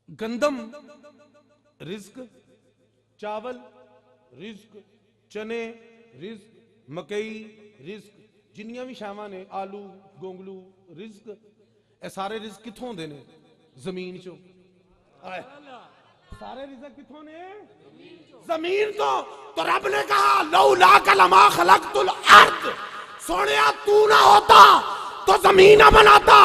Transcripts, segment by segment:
गंदम रिज्क, चावल रिज्क, चने रिज्क, मकई रिज्क, जिन्नियां भी शावां ने, आलू गोंगलू रिज्क, ये सारे रिज्क कित्थों होंदे ने? जमीन चो। सारे रिज्क कित्थों ने? जमीन तो रब ने कहा लौला कलमा खलकतुल अर्द, सोनिया तू ना होता तो जमीन ना बनाता,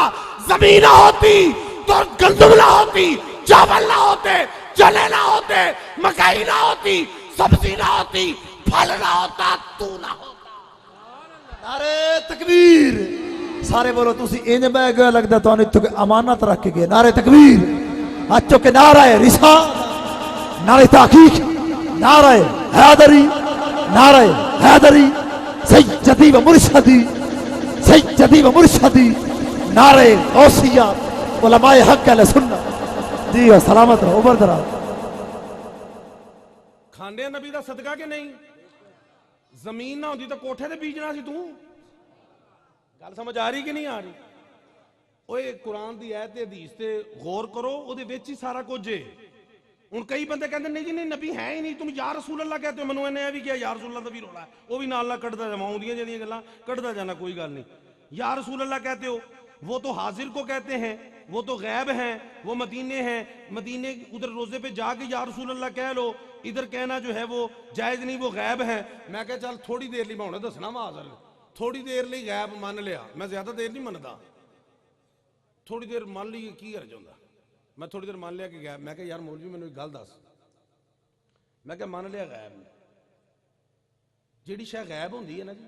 जमीन ना होती तो गंदम ना होती, चावल ना होते, चने ना होते, मकई ना होती, सब्जी ना होती, फल ना होता, तू ना होता। नारे तकबीर। सारे बोलो तुसी इंज बह गए लगदा तुहानू इत्थों अमानत रख के गए। नारे तकबीर। अच्छो के नारा है रिसा, नारे तहकीक, नारे हैदरी, नारे हैदरी, सैयदी व मुर्शदी, सैयदी व मुर्शदी, नारे गौसिया, उलमाए हक अहले सुन्नत। जी सलामत रहो, उबर दरा। खाने नबी दा सदका के नहीं? जमीन ना होती तो कोठे ते बीजना सी तू। गल समझ आ रही कि नहीं आ रही? ओए कुरान दी आयत ते हदीस ते गौर करो, ओदे विच ही सारा कुछ है। हुण कई बंदे कहंदे नहीं जी नहीं नबी है ही नहीं, तुम या रसूल अल्लाह कहते हो। मैनूं इन्हें भी किया या रसूल अल्लाह दा भी रौला है, वो भी नाल कटदा जावां, आउंदियां जदियां गल्लां कटदा जाना, कोई गल नहीं। या रसूल अल्लाह कहते हो, वो तो हाजिर को कहते हैं, वो तो गैब हैं, वो मदीने हैं, मदीने उधर रोजे पे जाके या रसूल अल्लाह कह लो, इधर कहना जो है वो जायज नहीं, वो गैब है। मैं कहा चल थोड़ी देर लिए मैं हुणे दसना वा हाजिर, थोड़ी देर लिए गैब मान लिया, मैं ज्यादा देर नहीं मनदा, थोड़ी देर मान ली की हर्ज होंदा। मैं थोड़ी देर मान लिया कि गैब, मैं कहा यार मौलवी मैनूं एक गल दस, मैं कहा मान लिया गैब, जिहड़ी शै गैब होंदी है ना जी,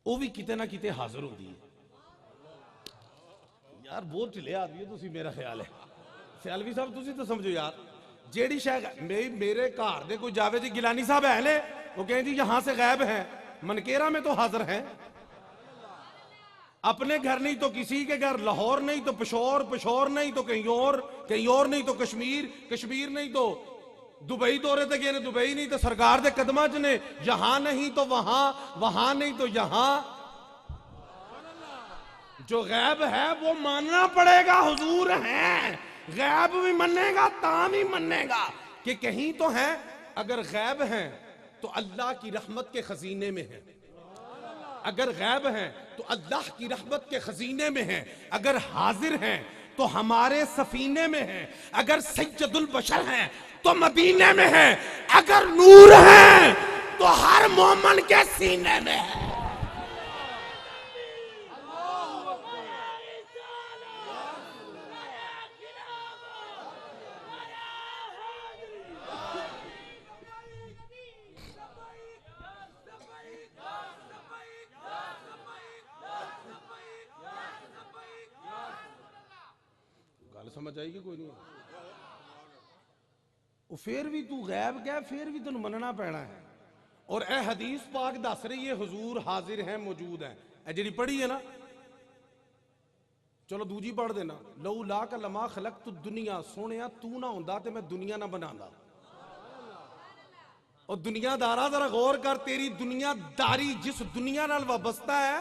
वो भी किते ना किते हाजिर होंदी है। यार बहुत ढिले आदमी हो तुसी, मेरा ख्याल है सियालवी साहब तुसी तो समझो यार, जेड़ी शायद मेरे घर दे कोई जावे जी गिलानी साहब है ने, वो कहें जी यहां से गैब है, मनकेरा में तो हाजिर हैं, अपने घर नहीं तो किसी के घर, लाहौर नहीं तो पेशौर, पेशौर नहीं तो कहीं और नहीं तो कश्मीर, कश्मीर नहीं तो दुबई दौरे ते गए ने, दुबई नहीं तो सरकार दे कदमां च ने, यहां नहीं तो वहां, वहां नहीं तो यहां। जो गैब है वो मानना पड़ेगा, हुजूर हैं, गैब भी मनेगा ताम ही मनेगा कि कहीं तो है। अगर गैब है तो अल्लाह की रहमत के खजीने में है, अगर गैब है तो अल्लाह की रहमत के खजीने में है, अगर हाजिर हैं तो हमारे सफीने में है, अगर सैयदुल बशर हैं तो मदीने में है, अगर नूर हैं तो हर मोमन के सीने में है। समझ आएगी कोई नहीं? फिर भी तू गैब कह, फिर भी तेन मनना पैना है। और ए हदीस पाक दस रही है हुजूर हाजिर हैं, मौजूद हैं। ए जिहड़ी पढ़ी है ना, चलो दूजी पढ़ देना, लौ ला का लमा खलक तू दुनिया, सोनिया तू ना होंदा ते मैं दुनिया ना बनांदा। और दुनियादारा जरा गौर कर, तेरी दुनियादारी जिस दुनिया नाल वाबस्ता है,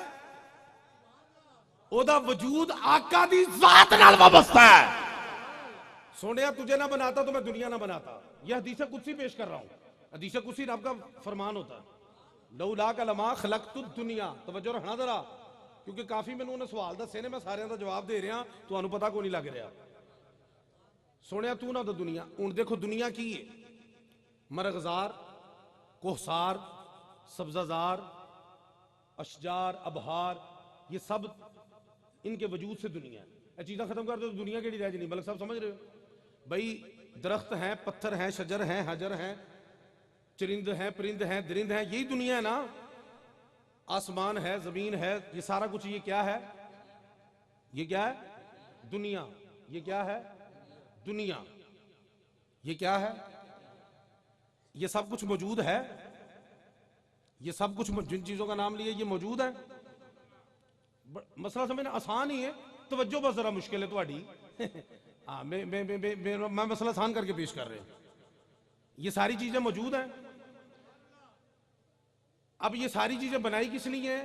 ओदा वजूद आका दी जात नाल वाबस्ता है। सोनिया तुझे ना बनाता तो मैं दुनिया ना बनाता। यह हदीस कुदसी पेश कर रहा हूं, हदीस कुदसी रब का फरमान होता है, लौला का लमा खलकतु दुनिया। तवज्जो रखना जरा, क्योंकि काफी मैंने उन्हें सवाल दसे ने, मैं सारे का जवाब दे रहा, तुहानू पता को नहीं लग रहा। सोनिया तू ना तो दुनिया, हुण देखो दुनिया की है, मरगजार, कोहसार, सब्जाजार, अशजार, अबहार, ये सब इनके वजूद से दुनिया है। ये चीज़ें खत्म कर दो तो दुनिया केड़ी रह जानी? मलक साहब समझ रहे हो भाई? दरख्त हैं, पत्थर हैं, शजर हैं, हजर हैं, चरिंद हैं, परिंद हैं, दरिंद हैं, यही दुनिया है ना। आसमान है, जमीन है, ये सारा कुछ, ये क्या है? ये क्या है? दुनिया। ये क्या है? दुनिया। ये क्या है? ये सब कुछ मौजूद है, ये सब कुछ जिन चीजों का नाम लिया ये मौजूद है। मसला समझना आसान ही है, तवज्जो बस जरा मुश्किल है तुम्हारी। हाँ, मैं मसला आसान करके पेश कर रहे हैं। ये सारी चीजें मौजूद हैं। अब ये सारी चीजें बनाई किस लिए है?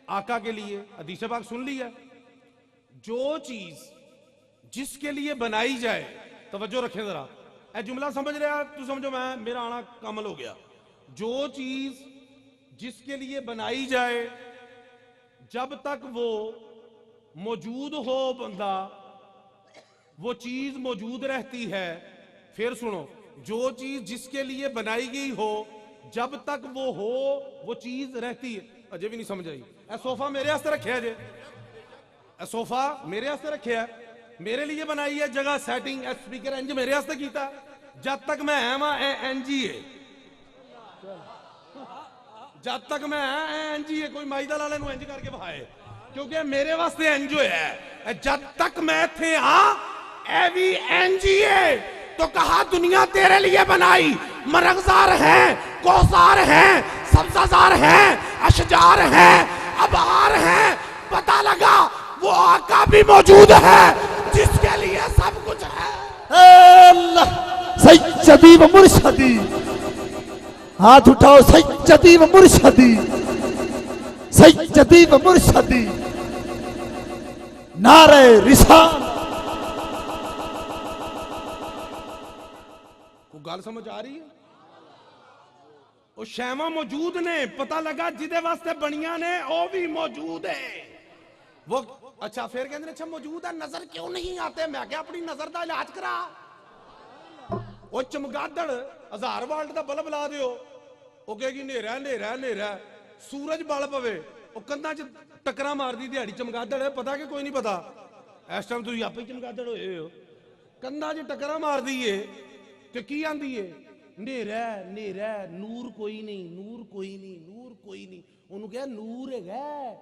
आका के लिए। हदीस पाक सुन ली है, जो चीज जिसके लिए बनाई जाए तवज्जो रखें जरा, ए जुमला समझ रहे हैं तू, समझो मैं मेरा आना कामल हो गया। जो चीज जिसके लिए बनाई जाए जब तक वो मौजूद हो बंदा, वो चीज मौजूद रहती है। फिर सुनो, जो चीज जिसके लिए बनाई गई हो जब तक वो हो वो चीज रहती है। अजय भी नहीं समझ आई। ए सोफा मेरे वास्ते रखे जे, ए सोफा मेरे वास्ते रखे है, मेरे लिए बनाई है जगह सेटिंग, ए स्पीकर इंज मेरे वास्ते कीता। जब तक मैं है वहां इंज ही है, जब तक मैं है इंज ही है। कोई माई दलाले नूं इंज करके बहाए, क्योंकि मेरे वास्ते इंज है। जब तक मैं थे ए भी इंज ही है। तो कहा दुनिया तेरे लिए बनाई, मरगजार है, कौसार है, सब्जाजार है, अशजार है, अबहार है। पता लगा वो आका भी मौजूद है जिसके लिए सब कुछ है। अल्लाह सैयदी व मुर्शदी, हाथ उठाओ, सैयदी व मुर्शदी, सैयदी व मुर्शदी, नारे रिसाल। गल समझ आ रही है? वो शैवा मौजूद ने, पता लगा जिदे वास्ते बनिया ने वो भी मौजूद है। वो अच्छा फिर कहते अच्छा मौजूद है, नजर क्यों नहीं आते? मैं क्या अपनी नजर का इलाज करा। वो चमगादड़ 1000 वाल्ट का बल्ब ला दियो, वो कहेगी नेरा नेरा नेरा। सूरज बल पवे, वो कंधा च टकरा मार दी दिहाड़ी चमगादड़ है, पता कि कोई नहीं पता। इस टाइम तुम आप ही चमगादड़ होए हो। कंधा च टकरा मार दी है तो की आंदी है? नेरा नेरा, नूर कोई नहीं, नूर कोई नहीं, नूर कोई नहीं। उन्होंने कहा नूर है,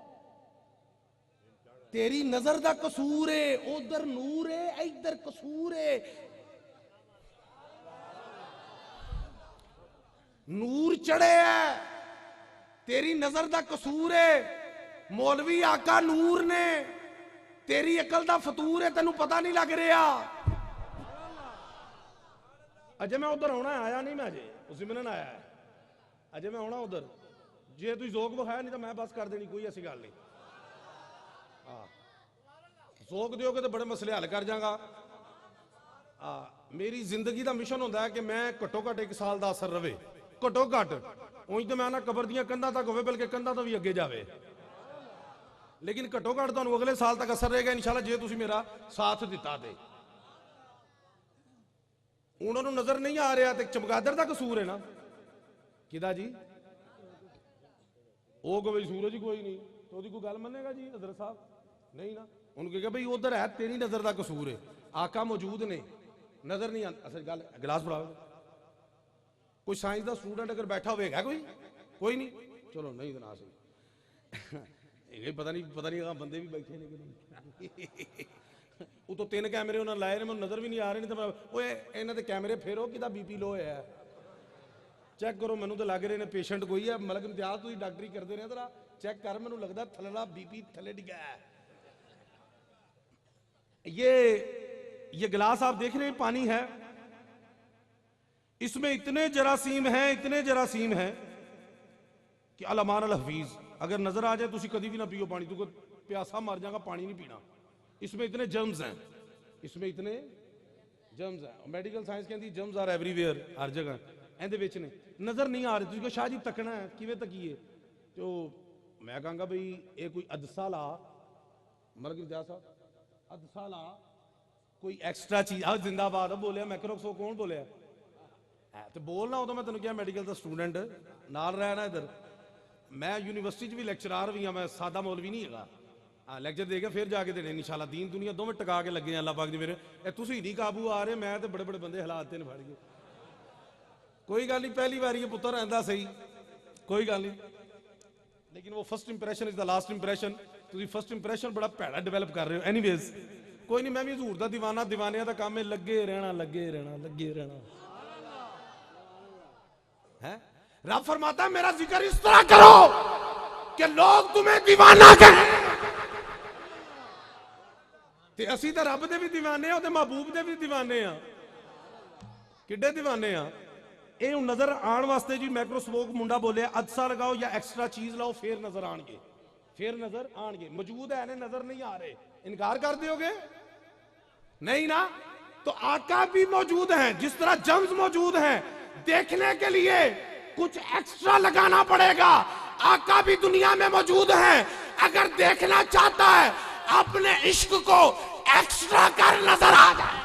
तेरी नजर दा कसूर है। उधर नूर है, इधर कसूर है। नूर चढ़े है, तेरी नजर दा कसूर है। मौलवी आका नूर ने, तेरी अकल दा फतूर है, तेनू पता नहीं लग रहा। अजय मैं उधर आना आया नहीं, मैं अजय उसी मिलन आया है। अजय मैं आना उधर, जे तुम जोक विखाया नहीं तो मैं बस कर देनी, कोई ऐसी गल नहीं। हाँ जोक दोगे तो बड़े मसले हल कर जागा। मेरी जिंदगी का मिशन होता है कि मैं घट्टो घट 1 साल का असर रवे, घट्टो घट। उंज तो मैं ना कबर दियां कंधां तक होवे, बल्कि कंधां तो भी अगे जावे, लेकिन घट्टो घट तुहानूं अगले साल तक असर रहेगा इंशाल्लाह, जे तुसीं मेरा साथ दिता दे। उन्होंने नजर नहीं आ रहा तो चमगादड़ का कसूर है ना किदा जी? वो कहे सूरज ही कोई नहीं, तो उसकी कोई गल मनेगा जी हजरत साहब? नहीं ना। उन्होंने कहा भाई उधर है, तेरी नजर का कसूर है, आका मौजूद ने, नजर नहीं आती। असल गल गिलास फड़ाओ। कोई साइंस का स्टूडेंट अगर बैठा होगा कोई नहीं, चलो नहीं तो ना सही। पता नहीं बंदे भी बैठे ने कि नहीं। उतो 3 कैमरे उन्होंने लाए ने, मैं नजर भी नहीं आ रहे। नहीं तो इन्हों के कैमरे फेरो कि बीपी लो है, चेक करो। मैनू तो लग रहे ने पेशेंट कोई है, मतलब इम्तियाज तुम डॉक्टरी करते रहे जरा चेक कर, मैनू लगता थल्ला बीपी थले डिगा है। ये गिलास आप देख रहे हैं पानी है, इसमें इतने जरासीम हैं, इतने जरासीम हैं कि अलमान अल हफीज अगर नजर आ जाए तुम कभी भी ना पियो पानी, तू प्यासा मर जाएगा, पानी नहीं पीना। इसमें इतने जर्म्स हैं, इसमें इतने जर्म्स हैं। मेडिकल साइंस कहती जर्म्स आर एवरीवेयर, हर जगह ਇਹਦੇ ਵਿੱਚ ने नजर नहीं आ रही। तुझे शाह जी तकना है किवें तकीए? तो मैं कहूँगा भाई ये कोई अदसा ला, मतलब क्या साहब अदसा ला कोई एक्स्ट्रा चीज। आ जिंदाबाद बोलिया मैक्रोक्सो कौन बोलिया? तो बोलना हो तो मैं तेन क्या मेडिकल का स्टूडेंट नाल रहना इधर। मैं यूनिवर्सिटी भी लेक्चरार भी हाँ, मैं सादा मौलवी नहीं है। हाँ लैक्चर देगा फिर जाके देने इंशाल्लाह। दीन दुनिया दोवें टका के लगे अल्लाह पाक जी मेरे। तुम नहीं काबू आ रहे, मैं तो बड़े बड़े बंदे हालात ने फड़ गए। कोई गल नहीं, पहली बार ये पुत्र आंदा सही, कोई गल नहीं। लेकिन वो first impression is the last impression. तुम फर्स्ट इंप्रैशन बड़ा भैड़ा डिवेलप कर रहे हो। एनीवेज कोई नहीं, मैं भी हजूर दा दीवाना, दीवानिया का काम है लगे रहना, लगे रहना, लगे रहना है। रब फरमाता है मेरा जिक्र इस तरह करो कि लोग तुम्हें दीवाना कहें। ते असी तो रब दे भी दीवाने आ, महबूब दे भी दीवाने आ। किड्डे दीवाने आ। ये नजर आने वास्ते जी माइक्रोस्कोप मुंडा बोले अदसा लगाओ या एक्स्ट्रा चीज लाओ फिर नजर आएंगे, फिर नजर आएंगे। मौजूद है ने नजर नहीं आ रहे, इनकार कर दोगे? नहीं ना। तो आका भी मौजूद हैं, जिस तरह जम्स मौजूद हैं, देखने के लिए कुछ एक्स्ट्रा लगाना पड़ेगा। आका भी दुनिया में मौजूद हैं, अगर देखना चाहता है अपने इश्क को एक्स्ट्रा कर नजर आ जाए।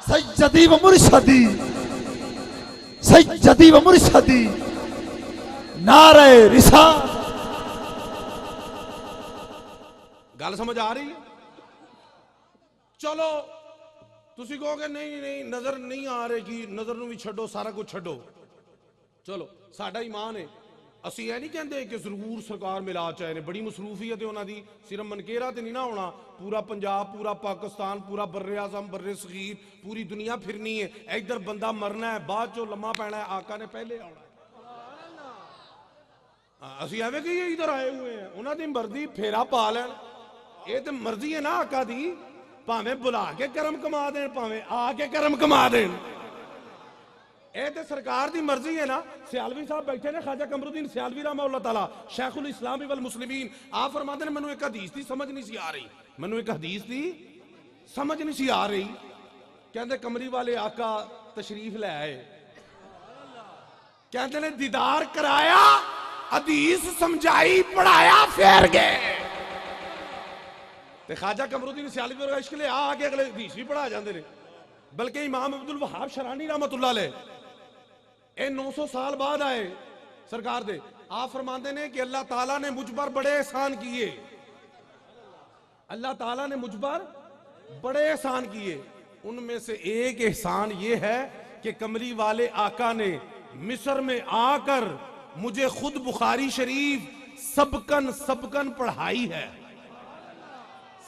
सज्जदी व मुर्शदी, सज्जदी व मुर्शदी, नारे रिसालत। गल समझ आ रही है? चलो तुसी कहोगे नहीं नहीं नजर नहीं आ रही कि नजर नूं भी छड्डो, सारा कुछ छड्डो। चलो साडा ईमान है, ਅਸੀਂ ਇਹ ਨਹੀਂ ਕਹਿੰਦੇ कि ਜ਼ਰੂਰ ਸਰਕਾਰ ਮਿਲਾ ਚਾਹੇ ਨੇ, ਬੜੀ ਮਸਰੂਫੀਅਤ ਹੈ ਉਹਨਾਂ ਦੀ, ਸਿਰਫ ਮਨਕੇਰਾ ਤੇ ਨਹੀਂ ਨਾ ਹੋਣਾ, पूरा पंजाब, पूरा पाकिस्तान, पूरा बर्रे आज़म, बर्रे सगीर, पूरी दुनिया फिरनी है। इधर बंदा मरना है, बाद चो लम्मा पैना है, आका ने पहले आना है। ਅਸੀਂ ਐਵੇਂ ਕਿ इधर आए हुए हैं, ਉਹਨਾਂ ਦੀ ਮਰਜ਼ੀ फेरा पा लैन, ये तो मर्जी है ना आका दी, भावें बुला के करम कमा देन, भावें आके करम कमा देन, ਇਹ ਤੇ ਸਰਕਾਰ ਦੀ ਮਰਜ਼ੀ ਹੈ ਨਾ। ਸਿਆਲਵੀ ਸਾਹਿਬ ਬੈਠੇ ਨੇ, ਖਾਜਾ ਕਮਰੁद्दीन ਸਿਆਲਵੀ ਰਹਿਮਹੁल्लाह ਤਾਲਾ, ਸ਼ੇਖੁਲ ਇਸਲਾਮ ਵਲ ਮੁਸਲਿਮੀਨ, ਆਪ ਫਰਮਾते ਨੇ ਮੈਨੂੰ ਇੱਕ ਹਦੀਸ ਦੀ ਸਮਝ ਨਹੀਂ ਸੀ ਆ ਰਹੀ, ਮੈਨੂੰ ਇੱਕ ਹਦੀਸ ਦੀ ਸਮਝ ਨਹੀਂ ਸੀ ਆ ਰਹੀ। ਕਹਿੰਦੇ ਕਮਰੀ ਵਾਲੇ ਆਕਾ ਤਸ਼ਰੀਫ ਲੈ ਆਏ, ਕਹਿੰਦੇ ਨੇ ਦੀਦਾਰ ਕਰਾਇਆ, ਹਦੀਸ ਸਮਝਾਈ, ਪੜਾਇਆ, ਫੇਰ ਗਏ। ਤੇ ਖਾਜਾ ਕਮਰੁद्दीन ਸਿਆਲਵੀ ਵਰਗਾ ਇਸ਼ਕ ਲੈ ਆ ਕੇ ਅਗਲੇ ਹਦੀਸ ਵੀ ਪੜਾ ਜਾਂਦੇ ਨੇ। बल्कि इमाम अब्दुल वहाब शरानी रहमतुल्लाह अलैह 900 साल बाद आए सरकार दे, आप फरमाते ने कि अल्लाह ताला ने मुझ पर बड़े एहसान किए, अल्लाह ताला ने मुझ पर बड़े एहसान किए। उनमें से एक एहसान ये है कि कमली वाले आका ने मिस्र में आकर मुझे खुद बुखारी शरीफ सबकन सबकन पढ़ाई है,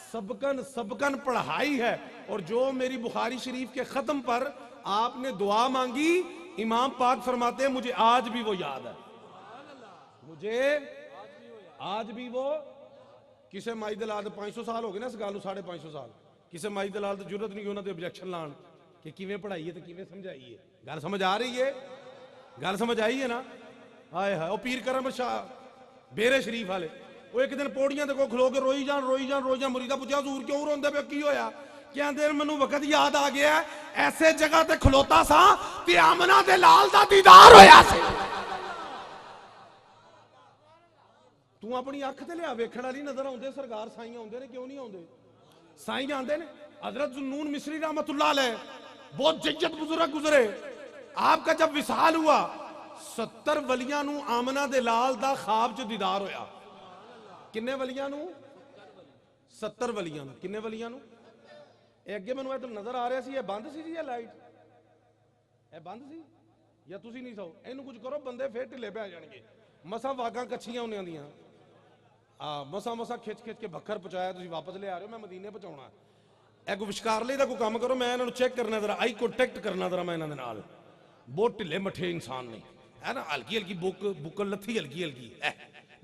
सबकन सबकन पढ़ाई है। और जो मेरी बुखारी शरीफ के खत्म पर आपने दुआ मांगी, इमाम पाक फरमाते हैं मुझे आज भी वो याद है, मुझे आज भी वो। किसे माई दलाल 500 साल हो गए ना इस गल 550 साल, किसे माई दलाल तो जरूरत नहीं उन्होंने ऑब्जेक्शन लान कि किवें पढ़ाई है तो किवें समझाई है। गल समझ आ रही है? गल समझ आई है ना? हाय हाय, वो पीर करम शाह बेरे शरीफ वाले, वो एक दिन पौड़ियां दे को खलो के रोई जान रोई जान रोई जान, मुरीदा पूछा हजूर क्यों रोंदे पे, की होया? कहंदे मैनू वक्त याद आ गया, ऐसे जगह ते खलोता सा ते आमना दे लाल दा दीदार होया सी। तू अपनी अख ते लिया वेखण वाली नजर आउंदे सरकार, साईं आउंदे ने, क्यों नहीं आउंदे? साईं आंदे ने। हजरत जुन्नून मिस्री रहमतुल्लाह अलैह बहुत जज्जत बुजुर्ग गुजरे, आपका जब विसाल हुआ 70 वलियां नू आमना दे लाल दा ख्वाब च दीदार होया। किन्ने वलियां नू? 70 वलियां नू। किन्ने वलियां नू? अगे मैं तो नजर आ रहा सी, बंद सी जी लाइट, बंद सी या तुसी नहीं सो? इनू कुछ करो, बंदे फिर ढिले पै जाएंगे। मसा वागा कच्छियां उन्हां दियां, मसा मसा खिच खिच के बखर पहुंचाया, तुसी वापस ले आ रहे हो, मैं मदीने पहुंचाउणा। ए कोई विशकारले दा कोई काम करो, मैं इन्हां नू चेक करना जरा, आई कॉन्टैक्ट करना जरा मैं इन्हां दे नाल। बहुत ढिले मठे इंसान ने, है ना, हल्की हल्की बुक लत्थी हल्की हल्की,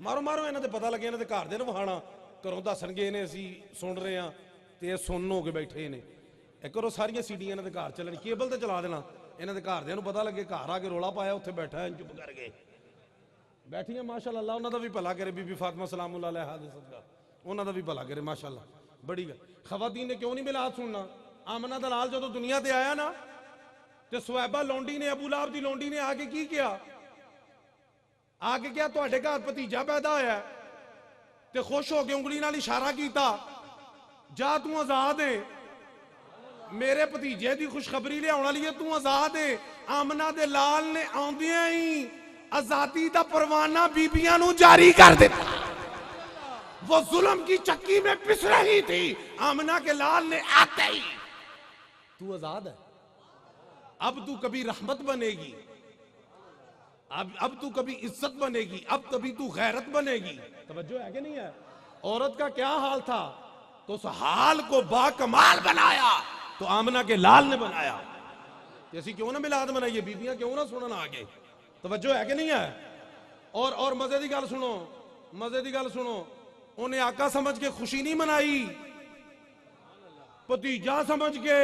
मारो मारो इन्हां दे पता लगे, इन्हां दे घर दे नूं वहाणा, घरों दसणगे इन्हें असीं सुन रहे हां ते सुन हो के बैठे ने। करो सारियां सीडियां इन्हां दे घर चलन, केबल ते चला देना, इन्हां दे घरदियां नूं पता लगे, घर आके रौला पाया, उत्थे बैठा है चुप करके बैठियां। माशाअल्लाह उन्हां दा भी भला करे, बीबी फातिमा सलामुल्लाह अलैहा दे सदका उन्हां दा भी भला करे माशाअल्लाह। बड़ी गल, खवातीन ने क्यों नहीं मिलाद सुनना? आमना दा लाल जदों दुनिया ते आया ना, ते सुहैबा लौंडी ने, अबू लहब दी लौंडी ने आके की किया? आके क्या तुहाडे घर भतीजा पैदा होया ते खुश हो के उंगली नाल इशारा कीता, जा तू आजाद है, मेरे भतीजे की खुशखबरी लियाउण वाली है, तू आजाद है। आमना दे लाल ने आउंदियां ही आजादी दा परवाना बीबियां नूं जारी कर दिता। वो जुल्म की चक्की में पिस रही थी, आमना के लाल ने आते ही, तू आजाद है, अब तू कभी रहमत बनेगी, अब तू कभी इज्जत बनेगी, अब कभी तू गैरत बनेगी। तवज्जो है कि नहीं है? औरत का क्या हाल था, तो उस हाल को बाकमाल बनाया तो आमना के लाल ने बनाया। ऐसी क्यों ना मिलाद बनाइए, बीबियां क्यों ना सुनना आगे। तवज्जो है कि नहीं है? और मजे की गल सुनो, मजे की गल सुनो, उन्हें आका समझ के खुशी नहीं मनाई, भतीजा समझ के।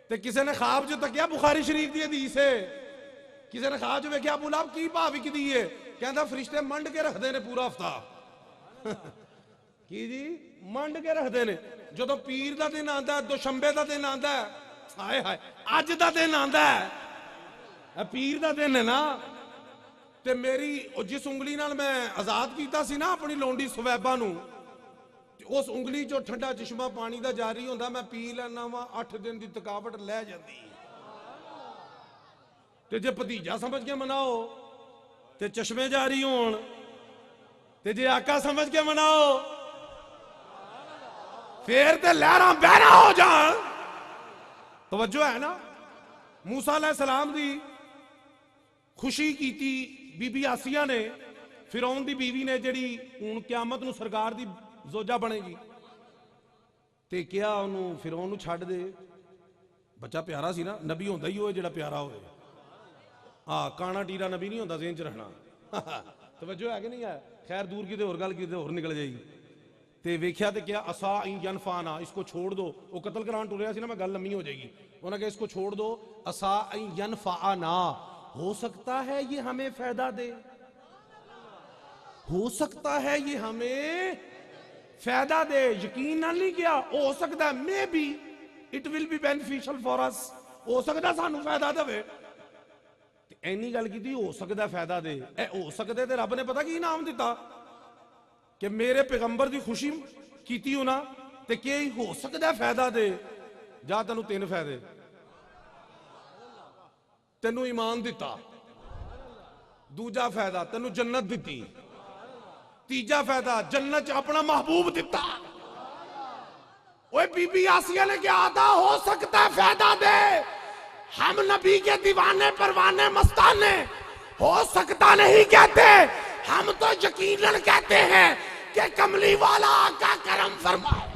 ते किसी ने ख्वाब जो तकिया बुखारी शरीफ दी हदीस है, किसी ने ख्वाब जो वेख्या अबू लहब की भावी की दी है, कहता फरिश्ते मंड के रखते ने पूरा हफ्ता ਕੀ ਜੀ ਮੰਡ ਕੇ ਰੱਖਦੇ ਨੇ। ਜਦੋਂ ਪੀਰ ਦਾ ਦਿਨ ਆਂਦਾ, ਦੁਸ਼ੰਬੇ ਦਾ ਦਿਨ ਆਂਦਾ, ਹਾਏ ਹਾਏ ਅੱਜ ਦਾ ਦਿਨ ਆਂਦਾ, ਇਹ ਪੀਰ ਦਾ ਦਿਨ ਹੈ ਨਾ। ਤੇ ਮੇਰੀ ਜਿਸ ਉਂਗਲੀ ਨਾਲ ਮੈਂ ਆਜ਼ਾਦ ਕੀਤਾ ਸੀ ਨਾ ਆਪਣੀ ਲੌਂਡੀ ਸੁਵੈਬਾ ਨੂੰ, ਉਸ ਉਂਗਲੀ ਚੋਂ ਠੰਡਾ ਚਸ਼ਮਾ ਪਾਣੀ ਦਾ ਜਾਰੀ ਹੁੰਦਾ, ਮੈਂ ਪੀ ਲੈਣਾ ਵਾ, 8 ਦਿਨ ਦੀ ਥਕਾਵਟ ਲੈ ਜਾਂਦੀ। ਤੇ ਜੇ ਭਤੀਜਾ ਸਮਝ ਕੇ ਮਨਾਓ ਤੇ ਚਸ਼ਮੇ ਜਾਰੀ ਹੋਣ, ਤੇ ਜੇ ਆਕਾ ਸਮਝ ਕੇ ਮਨਾਓ ਫੇਰ ਤੇ ਲਹਿਰਾਂ ਬਹਿਰਾ ਹੋ ਜਾਣ। ਤਵੱਜੋ ਹੈ ਨਾ। मूसा अलैहिस्सलाम दी खुशी कीती बीबी आसिया ने, फिरौन दी बीवी ने, जिहड़ी हुण क़यामत नूं सरकार दी जोजा बनेगी। ते क्या उहनूं फिरौन नूं छड्ड दे, बच्चा प्यारा सी ना, नबी हुंदा ही होए जिहड़ा प्यारा होवे। हाँ, काना टीरा नबी नहीं होंदा ज़हन च रखना। तवज्जो है कि नहीं है? खैर दूर किते होर गल किते होर निकल जाएगी। ते वेख्या ते क्या असा इन यनफाना, इसको छोड़ दो। वो कत्ल करान टुरिया सी ना, मैं गल लम्मी हो जाएगी। उन्होंने कहा इसको छोड़ दो, असा इन यनफाना, हो सकता है ये हमें फायदा दे, हो सकता है ये हमें फायदा दे। यकीन ना नहीं किया, हो सकता है may be it will be beneficial for us, हो सकता सानू फायदा देवे। इन्नी गल की हो सकता फायदा दे, ए हो सकते ते रब ने पता की इनाम दिता कि मेरे पैगंबर की खुशी की हो ना, ते क्या हो सकता फायदा दे। जा तेनू 3 फायदे, तेनू ईमान दिता, दूजा फायदा तेनू जन्नत दी, तीजा फायदा जन्नत च अपना महबूब दिता। ओए बीबी आसिया ने क्या आता, हो सकता है फायदा दे, हम नबी के दीवाने परवाने मस्ताने हो सकता नहीं कहते, हम तो यकीनन कहते हैं कि कमली वाला आका करम फरमाएगा।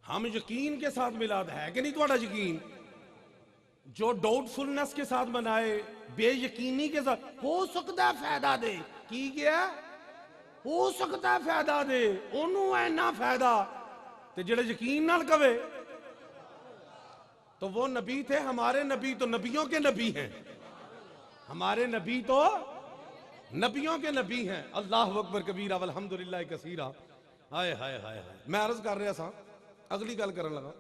हम यकीन के साथ मिलाद है कि नहीं तुम्हारा यकीन? जो डाउटफुलनेस के साथ बनाए, बेयकीनी के साथ, हो सकता है फायदा दे, की गया हो सकता है फायदा दे, ओनू इना फायदा, ते जेड़े यकीन नाल कवे तो वो नबी थे। हमारे नबी तो नबियों के नबी हैं, हमारे नबी तो नबियों के नबी हैं। अल्लाह अकबर कबीरा वल्हम्दुलिल्लाह कसीरा। हाय हाय हाय हाय। मैं अर्ज कर रहा था, अगली गल करन लगा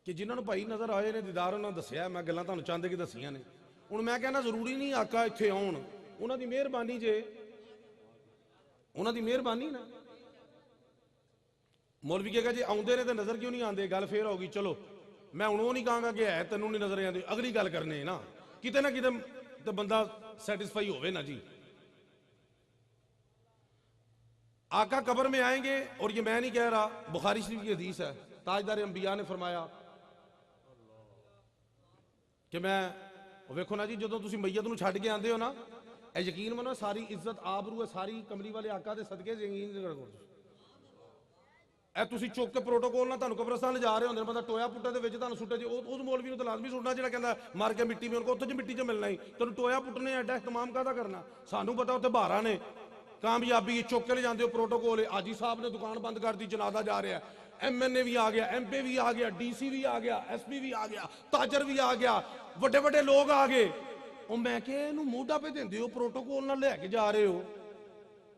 कि जिन्होंने भाई नजर आए ने दीदार उन्होंने दसिया, मैं गल्लां तुहानूं चंद की दसियां ने। हुण मैं कहना जरूरी नहीं आका इत्थे आउण, उन्हां दी मेहरबानी जे, उन्हां दी मेहरबानी ना। मौलवी कहेगा जी आउंदे ने तो नजर क्यों नहीं आते, गल फिर होगी। चलो मैं हुण वो नहीं कहांगा कि है तैनूं नहीं नजर आते, अगली गल करने ना, किते ना किते तो बंदा सैटिस्फाई होवे ना जी। आका कब्र में आएंगे, और ये मैं नहीं कह रहा, बुखारी शरीफ की हदीस है, ताजदार अंबिया ने फरमाया कि मैं वेखो ना जी, जो तुम मैयत नूं छड्ड के आंदे हो ना, यकीन मनो सारी इज्जत आबरू है सारी कमली वाले आका दे सदके। यकीन करो तुसी चुक के प्रोटोकॉल ना तुहानूं कब्रस्तान ले जा रहे होंदे, बंदा टोया पुट्टे दे विच तुहानूं सुट्टे जी, उस मौलवी नूं तां लाजमी सुट्टना जिहड़ा कहंदा मार के मिट्टी में, उनको उत्थे च मिट्टी च मिलना ही, तैनूं टोया पुट्टने एडा इहतमाम काहदा करना। सानूं पता उत्थे बहारा ने, कामयाबी चुक के ले जाते हो प्रोटोकॉल। हाजी साहब ने दुकान बंद कर दी, जनाजा जा रहा है, MNA भी आ गया, MP भी आ गया, DC भी आ गया, SP भी आ गया, ताजर भी आ गया, बड़े बड़े लोग आ गए। और मैं क्या मोढ़ा पे देंदे हो, प्रोटोकॉल नाल लैके जा रहे हो।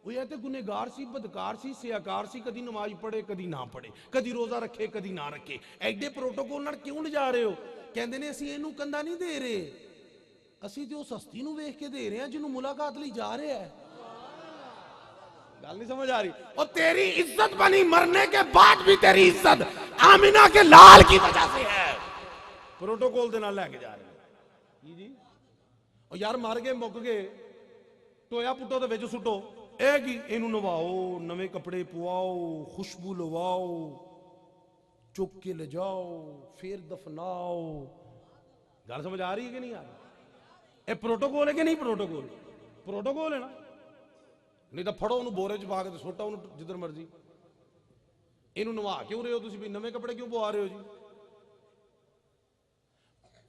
वो यह तो गुनेगार सी, बदकार सी, सियाकार सी, कदी नमाज पढ़े कदी ना पढ़े, कदी रोजा रखे कदी ना रखे, एडे प्रोटोकॉल नाल क्यों ले जा रहे हो? कहंदे ने असीं इहनूं कंधा नहीं दे रहे, असीं ते उस हस्ती नूं वेख के दे रहे हैं जिन्हों मुलाकात लई जा रहे हैं। गल नहीं समझ आ रही? और तेरी इज्जत बनी मरने के बाद भी, तेरी इज्जत आमिना के लाल की वजह से है। प्रोटोकॉल दे नाल लेके जा रहे हैं जी। और यार मर गए मुक गए, टोया पुट्टो ते विच सुट्टो, ਇਹ ਕੀ ਇਹਨੂੰ ਨਵਾਓ, ਨਵੇਂ ਕੱਪੜੇ ਪਵਾਓ, ਖੁਸ਼ਬੂ ਲਵਾਓ, ਚੁੱਕ ਕੇ ਲੈ ਜਾਓ, ਫਿਰ ਦਫਨਾਓ। ਗੱਲ ਸਮਝ ਆ ਰਹੀ ਹੈ ਕਿ ਨਹੀਂ ਆ ਰਹੀ? ਇਹ ਪ੍ਰੋਟੋਕੋਲ ਹੈ ਕਿ ਨਹੀਂ ਪ੍ਰੋਟੋਕੋਲ? ਪ੍ਰੋਟੋਕੋਲ ਹੈ ਨਾ। ਨਹੀਂ ਤਾਂ ਫੜੋ ਉਹਨੂੰ ਬੋਰੇ 'ਚ ਪਾ ਕੇ ਸੁੱਟੋ ਉਹਨੂੰ ਜਿੱਧਰ ਮਰਜ਼ੀ। ਇਹਨੂੰ ਨਵਾ ਕਿਉਂ ਰਹੇ ਹੋ ਤੁਸੀਂ? ਵੀ ਨਵੇਂ ਕੱਪੜੇ ਕਿਉਂ ਪਵਾ ਰਹੇ ਹੋ ਜੀ?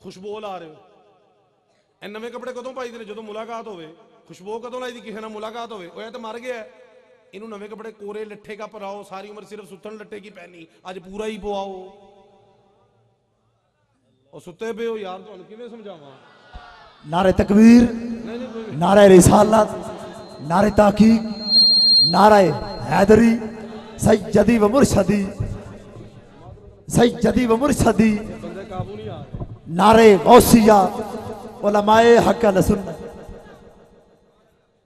ਖੁਸ਼ਬੂ ਲਾ ਰਹੇ ਹੋ। ਇਹ ਨਵੇਂ ਕੱਪੜੇ ਕਦੋਂ ਪਾਈਦੇ ਨੇ? ਜਦੋਂ ਮੁਲਾਕਾਤ ਹੋਵੇ। खुशबू कदों लाई दी किसी नाल मुलाकात होवे ओए तो मर गया इनू नवे कपड़े कोरे लट्ठे का पराओ सारी उम्र सिर्फ सुतन लट्टे की पहनी अज पूरा ही पवाओ और सुते पे हो यार तुहानू किवें समझावां नारे तकबीर नारे रिसालत नारे ताकीक नारे हैदरी सैयदी व मुर्शदी सैयदी व मुर्शदी बंदे काबू नहीं आ रहे नारे गौसिया उलमाए हक अल सुन्नत।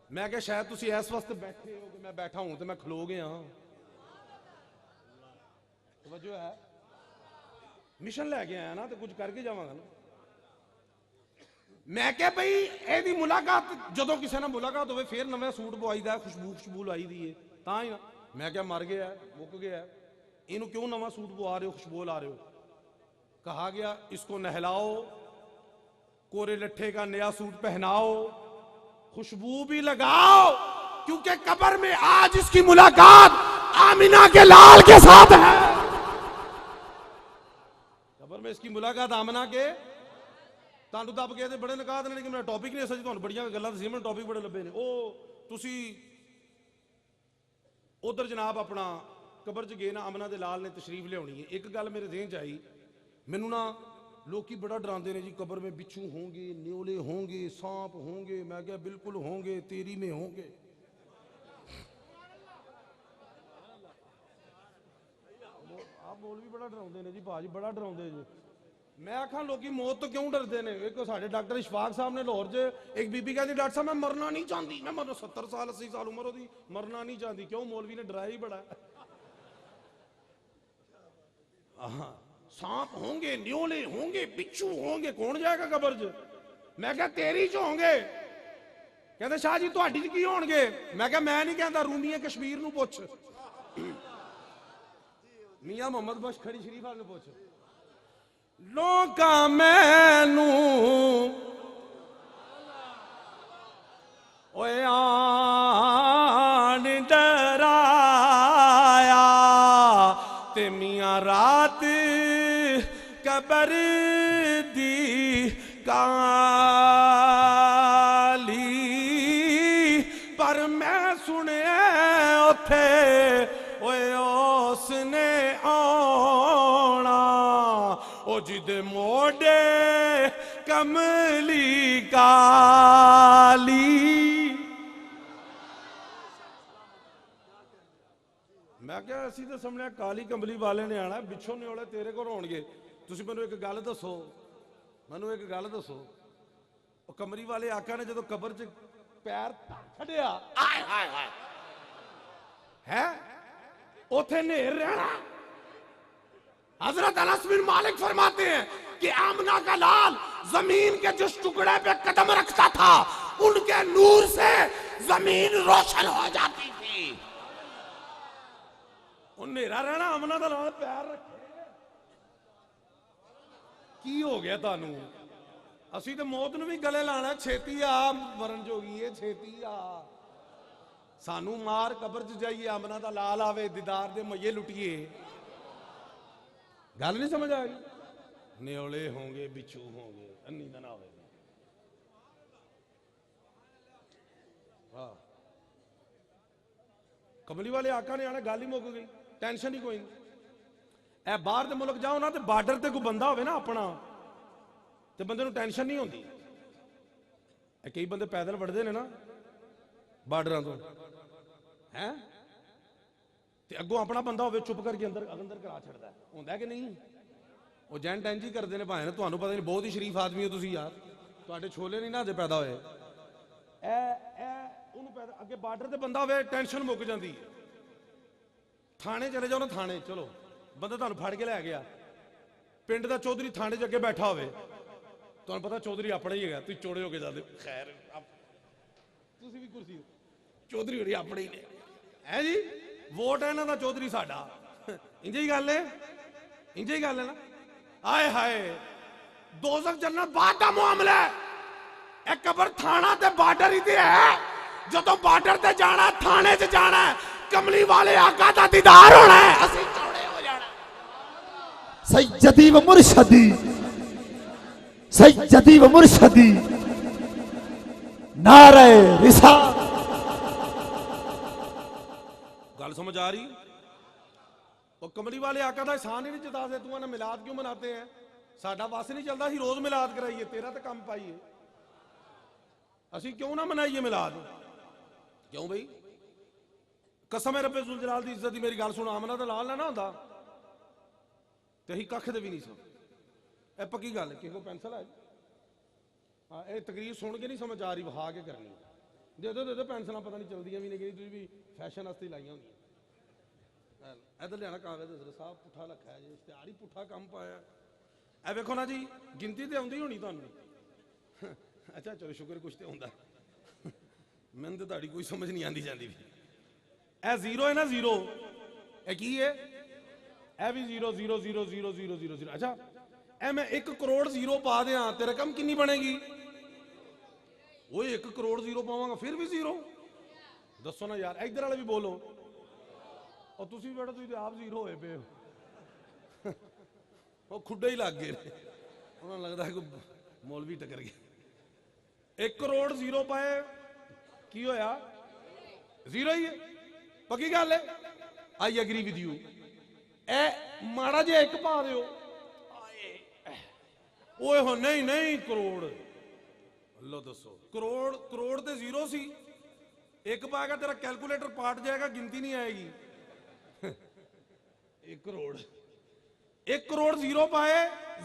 मैं क्या शायद तुसी इस वास्ते बैठे हो कि मैं बैठा हूं तो मैं खलो गया तवज्जो है मिशन लैके आया ना तो कुछ करके जावांगा ना मैं क्या भाई एदी मुलाकात जदों किसी नाल मुलाकात होवे फिर नवा सूट पवाईदा खुशबू खुशबू लाई दी है तां ही ना मैं क्या मर गया मुक गया इनू क्यों नवा सूट पवा रहे हो खुशबू ला रहे हो कहा गया इसको नहलाओ कोरे लट्ठे का नया सूट पहनाओ खुशबू भी लगाओ क्योंकि कब्र में आज इसकी मुलाकात आमिना के लाल के साथ है कब्र में इसकी मुलाकात आमिना के तानू दब गए थे बड़े नकात ने लेकिन मेरा टॉपिक नहीं सच तुहानू बड़ियां गल्लां दसी मैं टॉपिक बड़े लभे ने ओ तुसी उधर जनाब अपना कब्र च गए ना आमिना दे लाल ने तशरीफ लियाउणी है एक गल मेरे ज़हन च आई मैनू ना लोग बड़ा डराते हैं जी कब्र में बिच्छू होंगे न्योले होंगे सांप होंगे मैं क्या बिल्कुल होंगे तेरी में होंगे आप बोल भी बड़ा डराते हैं जी भाजी बड़ा डराते जी मैं आखा लोग मौत तो क्यों डरते हैं एक साढ़े डॉक्टर इशफाक साहब ने लाहौर च एक बीबी कहती डॉक्टर साहब मैं मरना नहीं चाहती मैं मरना 70 साल 80 साल उम्र होती मरना नहीं चाहती क्यों मौलवी ने डराया ही बड़ा हाँ सांप होंगे न्योले होंगे बिच्छू होंगे कौन जाएगा कब्र च मैं क्या तेरी च होंगे कहते शाह जी तुहाडी च की होणगे मैं क्या मैं नहीं कहता रूमीए कश्मीर नूं पुछ मियां मोहम्मद बख्श खड़ी शरीफ वाले नूं पुछ लोका मैनू ओए आन डराया ते मियां रात कबर दी काली पर मैं सुने उथे ओए उसने आना ओ जिद मोडे कमली काली मैं क्या असी तो समझिया काली कंबली वाले ने आना बिच्छों न्योले तेरे को होणगे तुसीं मैनूं एक गल दसो मैनूं एक गल दसो ਉਹ ਕਮਰੀ ਵਾਲੇ ਆਕਾ ਨੇ ਜਦੋਂ ਕਬਰ 'ਚ ਪੈਰ ਛੱਡਿਆ ਆਏ ਹਾਏ ਹਾਏ ਹੈ उथे नेर रहना हजरत अनस बिन मालिक फरमाते हैं कि आमना का लाल जमीन के जिस टुकड़े पे कदम रखता था उनके नूर से जमीन रोशन हो जाती थी नेरा रहना आमना का लाल पैर रखे की हो गया तानू असी तो मौत नूं भी गले लाना छेती आ मरण जोगी है छेती आ सानू मार कबर च जाइए आमना दा लाल आवे दीदार दे मजे लुटिए गल नहीं समझ आ गई न्योले होंगे बिच्छू होंगे अन्नी दा ना होवे कमली वाले आका ने आना गल ही मुक गई टेंशन ही कोई नहीं ए बाहर दे मुल्क जाओ ना ते बार्डर ते कोई बंदा होवे ना अपना ते बंदे नूं टेंशन नहीं होंदी कई बंदे पैदल वड़दे ने ना बार्डर तो है अगों अपना बंदा हो चुप करके अंदर अंदर करा छड़ता होंदा कि नहीं वो जेंट इंज ही करते हैं भावें तुहानूं पता नहीं बहुत ही शरीफ आदमी हो तुसीं यार तुहाडे छोले नहीं ना अजे पैदा होए अगे बार्डर ते बंदा होवे टेंशन मुक जाती थाने चले जाओ ना थाने चलो बंदा तुहानूं फड़ के लै गया पिंड दा चौधरी थाने च अगे बैठा होवे तुहानूं पता चौधरी अपना ही है तुसीं चोड़े होके जाते खैर तुसीं भी कुर्सी चौधरी होरी अपने ही ने है जी वोट है इन्हां दा चौधरी साडा इंज ही गल है इंज ही गल है ना आए हाय दोज़ख जन्नत बाद दा मामला है ए कबर थाना ते बार्डर ही ते है जदों बार्डर ते जाना थाने च जाना कमली वाले आका दा दीदार होना है असीं चौड़े हो जाना सैयदी व मुर्शदी सैयदी व मुर्शदी नारे रिसालत। गल समझ आ रही? वो कमली वाले आका का एहसान ही नहीं जताते, तू ना मिलाद क्यों मनाते हैं? साडा बस नहीं चलता, ही रोज मिलाद कराइए, तेरा तो काम पाइए, असी क्यों ना मनाइए मिलाद? क्यों भाई? कसम है रब्बे जुल जलाल दी इज्जत दी, मेरी गल सुन, आमना तो लाल ना होंदा ते असीं कख दे भी नहीं सुन। ए पक्की गल है, किसी को पेंसिल है? हाँ, ये तकरीर सुन के नहीं समझ आ रही, वहा के करनी। दे दो पेंसिल, पता नहीं चलदियां भी नहीं, तुसीं भी फैशन वास्ते लाइयां होंदियां। इधर लिया कागज साहब, पुठा रखा है जी, इश्तेहार ही पुठा काम पाया। ए वेखो ना जी, गिनती तो आउंदी होनी तुहानूं। अच्छा चलो शुक्र कुछ तो आउंदा, मैनूं तो तुहाडी कोई समझ नहीं आती जाती। ए जीरो है ना, जीरो ए की है? ए भी zero zero zero zero zero zero zero. अच्छा ए मैं 1 करोड़ जीरो पा दिया तो रकम कितनी बनेगी? वो 1 करोड़ जीरो पावांगा फिर भी जीरो। दसो ना यार, इधर वाले भी बोलो। और तुसी बेटा तुसी आप जीरो होए पे हो, वो खुडे ही लग गए, उन्हें लगता है कोई मौलवी टकर गया। 1 करोड़ जीरो पाए की होया? जीरो ही है, पक्की गल है। I agree with you. ए माड़ा जे 1 पा दो, ओए हो नहीं नहीं करोड़, लो दसो करोड़, करोड़ ते जीरो सी, 1 पाएगा तेरा कैलकुलेटर पाट जाएगा, गिनती नहीं आएगी। 1 करोड़, 1 करोड़ जीरो पाए,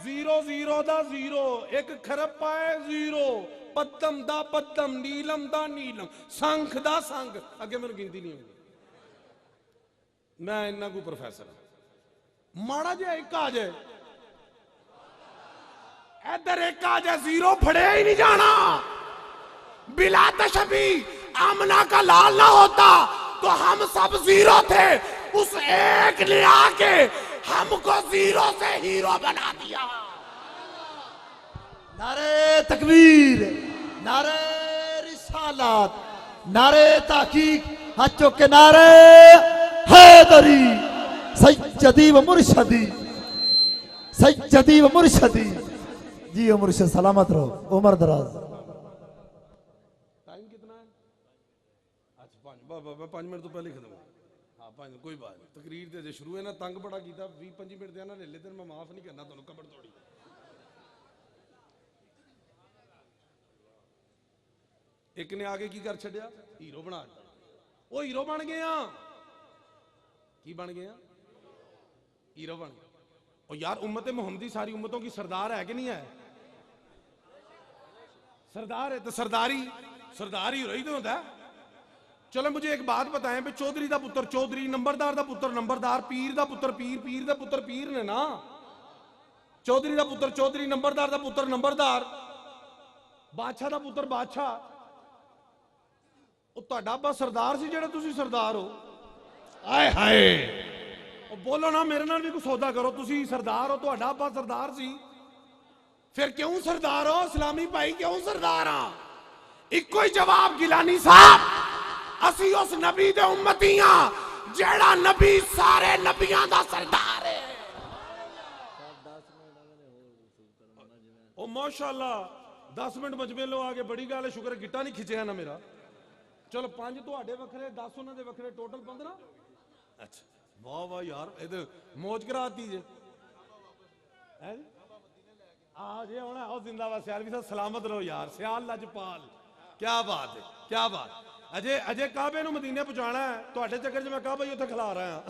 जीरो जीरो दा जीरो, 1 खरब पाए जीरो, पद्दम दा पद्दम, नीलम दा नीलम, संख दा संख, अगे मैंने गिनती नहीं होगी। मैं इन्ना कोई प्रोफेसर हाँ, माड़ा जिहा 1 आ जाए, इधर 1 आ जाए, जीरो फड़े ही नहीं जाना। बिला तशबी आमना का लाल ना होता तो हम सब जीरो थे, उस 1 ने आके हमको जीरो से हीरो बना दिया। नारे तकबीर, नारे रिसालत, नारे ताकीक, हाथों के नारे हैदरी, सज्जदी व मुर्शदी, सज्जदी व मुर्शदी। जी ओ मुर्शद सलामत रहो, उम्र दराज। टाइम कितना है? अच्छा 5 मिनट तो पहले खत्म। हाँ 5, कोई बात नहीं। तकरीर दे जे शुरू है ना, तंग बड़ा किया, 20-25 मिनट देना ले लेते, मैं माफ नहीं करना तुहानूं, कबड़ तोड़ी। एक ने आगे की कर छड़िया, हीरो बना दिया। वो हीरो बन गए हैं, की बन गए हैं? हीरो बन गए। और यार उम्मत मोहम्मदी सारी उम्मतों की सरदार है कि नहीं है? सरदार है तो सरदारी, सरदार हीरो ही तो होता है। चलो मुझे एक बात बताएं, भी चौधरी का पुत्र चौधरी, नंबरदार का पुत्र नंबरदार, पीर का पुत्र पीर, पीर का पुत्र पीर ने ना। चौधरी का पुत्र चौधरी, नंबरदार का पुत्र नंबरदार, बादशाह का पुत्र बादशाह। तुहाडा अब्बा सरदार सी जेड़ा तुसी सरदार हो? आए हाय, बोलो ना मेरे नाल भी कोई सौदा करो, तुसी सरदार हो, तुहाडा अब्बा सरदार सी, फिर क्यों सरदार हो? इस्लामी भाई क्यों सरदार हाँ? इको ही जवाब गिलानी साहब, असी उस नबी दे उम्मती हां जेड़ा नबी सारे नबियां दा सरदार है। ओ माशाअल्लाह 10 मिनट मजमे लो आगे, बड़ी गल है, शुक्र गिट्टा नहीं खिंचया ना मेरा। चलो 5 तुहाडे वखरे, 10 उन्हां दे वखरे, टोटल 15। अच्छा वाह वाह यार, ये तो मौज कराती जे है। आज ये होना हो, जिंदाबाद सियाल भी साहब, सलामत रहो यार, सियाल लजपाल, क्या बात है, क्या बात। अजय अजय काबे नूं मदीने पहुंचाना है, तुहाडे चक्कर च मैं काबा ही उत्थे खिला रहा हां।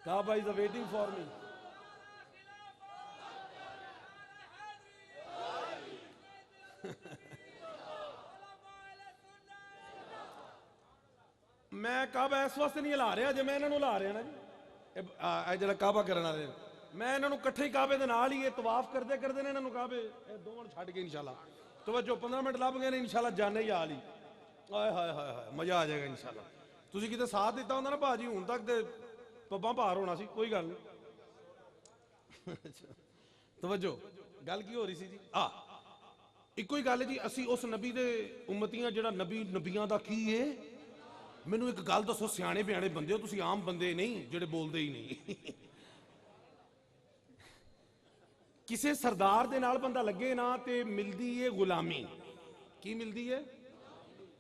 काबा इज वेटिंग फॉर मी। मैं काबा इस वास्ते नहीं हिला रहा, जे मैं इन्हों ला रहा ना जी, जो काबा करने वाले, मैं इन्हों कट्ठे काबे दे नाल ही तवाफ करते करते ने इन्हों काबे दोवां छड्ड के इंशाल्लाह तवज्जो 15 मिनट लभ गए ने, इंशाल्लाह जाने ही हाल ही। हाय हाय हाय हाय, मजा आ जाएगा इंशाल्लाह। तुसीं किते साथ दिता होंदा ना भाजी, हुण तक ते पब्बां भार होना सी, कोई गल नहीं। तवज्जो गल की हो रही सी जी? इको ही गल है जी, असी उस नबी दे उम्मतियां जेड़ा नबी नबियां दा की है। मैनू एक गल दसो, सियाणे बियाणे बंदे हो तुसीं, आम बंदे नहीं जेड़े बोलते ही नहीं। ਕਿਸੇ ਸਰਦਾਰ ਦੇ ਨਾਲ ਬੰਦਾ ਲੱਗੇ ਨਾ ਤੇ ਮਿਲਦੀ ਏ ਗੁਲਾਮੀ। ਕੀ ਮਿਲਦੀ ਏ?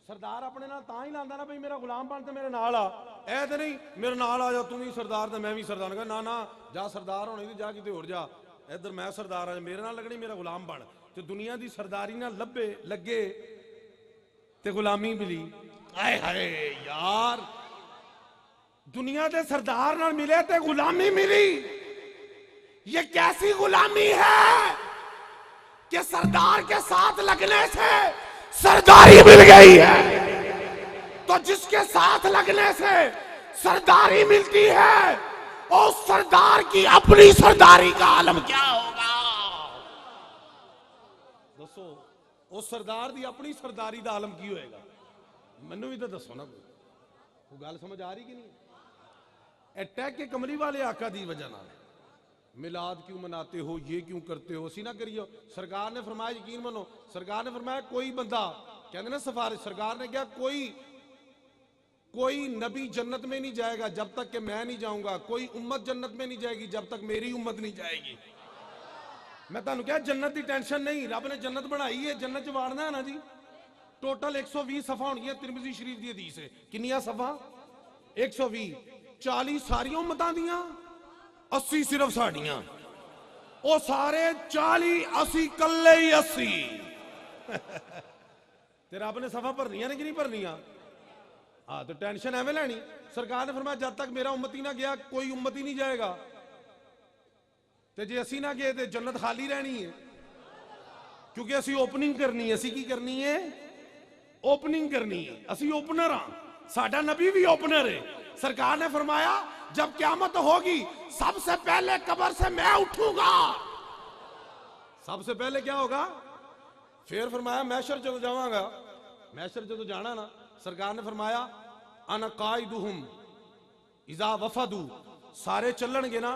ਸਰਦਾਰ ਆਪਣੇ ਨਾਲ ਤਾਂ ਹੀ ਲਾਂਦਾ ਨਾ, ਬਈ ਮੇਰਾ ਗੁਲਾਮ ਬਣ ਤੇ ਮੇਰੇ ਨਾਲ ਆ। ਇਹ ਤੇ ਨਹੀਂ ਮੇਰੇ ਨਾਲ ਆ ਜਾ, ਤੂੰ ਵੀ ਸਰਦਾਰ ਤੇ ਮੈਂ ਵੀ ਸਰਦਾਰ। ਨਾ ਨਾ, ਜਾ ਸਰਦਾਰ ਹੋਣੀ ਤੇ ਜਾ ਕਿਤੇ ਹੋਰ ਜਾ, ਇੱਧਰ ਮੈਂ ਸਰਦਾਰ ਆ, ਮੇਰੇ ਨਾਲ ਲੱਗਣੀ, ਮੇਰਾ ਗੁਲਾਮ ਬਣ। ਤੇ ਦੁਨੀਆ ਦੀ ਸਰਦਾਰੀ ਨਾਲ ਲੱਗੇ ਤੇ ਗੁਲਾਮੀ ਮਿਲੀ। ਆਏ ਹਾਏ यार, दुनिया के सरदार नाल मिले ते गुलामी मिली। ये कैसी गुलामी है कि सरदार के साथ लगने से सरदारी मिल गई है। तो जिसके साथ लगने से सरदारी मिलती है, और सरदार की अपनी सरदारी का आलम क्या होगा? दसो, उस सरदार की अपनी सरदारी का आलम की होएगा? मैनू भी तो दसो ना, कोई गल समझ आ रही कि नहीं? अटैक के कमली वाले आका दी वजह ना मिलाद क्यों मनाते हो, ये क्यों करते हो, असी ना करियो। सरकार ने फरमाया, यकीन मनो, सरकार ने फरमाया कोई बंदा, कहते ना सिफारिश, सरकार ने क्या, कोई नबी जन्नत में नहीं जाएगा जब तक कि मैं नहीं जाऊंगा, कोई उम्मत जन्नत में नहीं जाएगी जब तक मेरी उम्मत नहीं जाएगी। मैं तुहानू क्या, जन्नत की टेंशन नहीं, रब ने जन्नत बनाई है, जन्नत च वाड़ना है ना जी। टोटल 120 सफा होनी, तिरमिज़ी शरीफ की हदीस है। किन्नियां सफा? 120। 40 सारियां उम्मतां दियां, 80 सिर्फ साड़ियां। ओ सारे 40, 80 कल्ले ही 80। ते रब ने सफा भरनियां ने कि नहीं भरनियां? हाँ, तो टेंशन एवं लैनी। सरकार ने फरमाया जब तक मेरा उम्मती ना गया कोई उम्मती नहीं जाएगा। ते जे असी ना गए तो जन्नत खाली रहनी है, क्योंकि असी ओपनिंग करनी है। असी की करनी है? ओपनिंग करनी है। असी ओपनर हाँ, साडा नबी भी ओपनर है। सरकार ने फरमाया जब क़यामत होगी सबसे पहले कब्र से मैं उठूंगा। सबसे पहले क्या होगा? फिर फरमाया मैशर जो जावांगा, मैशर जो जाना ना, सरकार ने फरमाया अना काइदुहुम इज़ा वफदू, सारे चलणगे ना,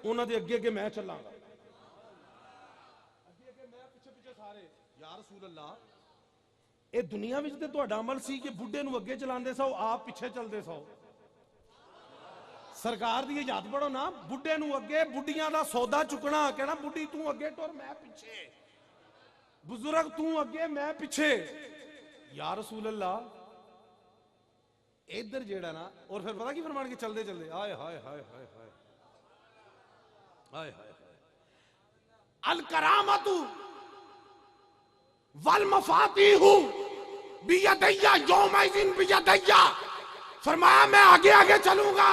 उन्हां दे अगे अगे मैं चलांगा, अगे अगे मैं, पिछे पिछे सारे। या रसूल अल्लाह, ये दुनिया विच ते तुहाडा अमल सी कि बुढ़े नूं अगे चलांदे सो, आप पिछे चलदे सो। सरकार दी इजाजत पढ़ो ना, बुढ़े नूं अगे, बुढ़ियां दा सौदा चुकना, कहना बुढ़ी तू अगे टुर मैं पिछे, बुजुर्ग तू अगे मैं पिछे। या रसूल अल्लाह, इधर जेड़ा ना, और फिर पता की फरमान के चलते चलते हाय हाय हाय हाय हाय हाय हाय अल करामतु वल मफातिहु बियदैया यौमइज़िन बियदैया। फरमाया मैं आगे आगे चलूंगा,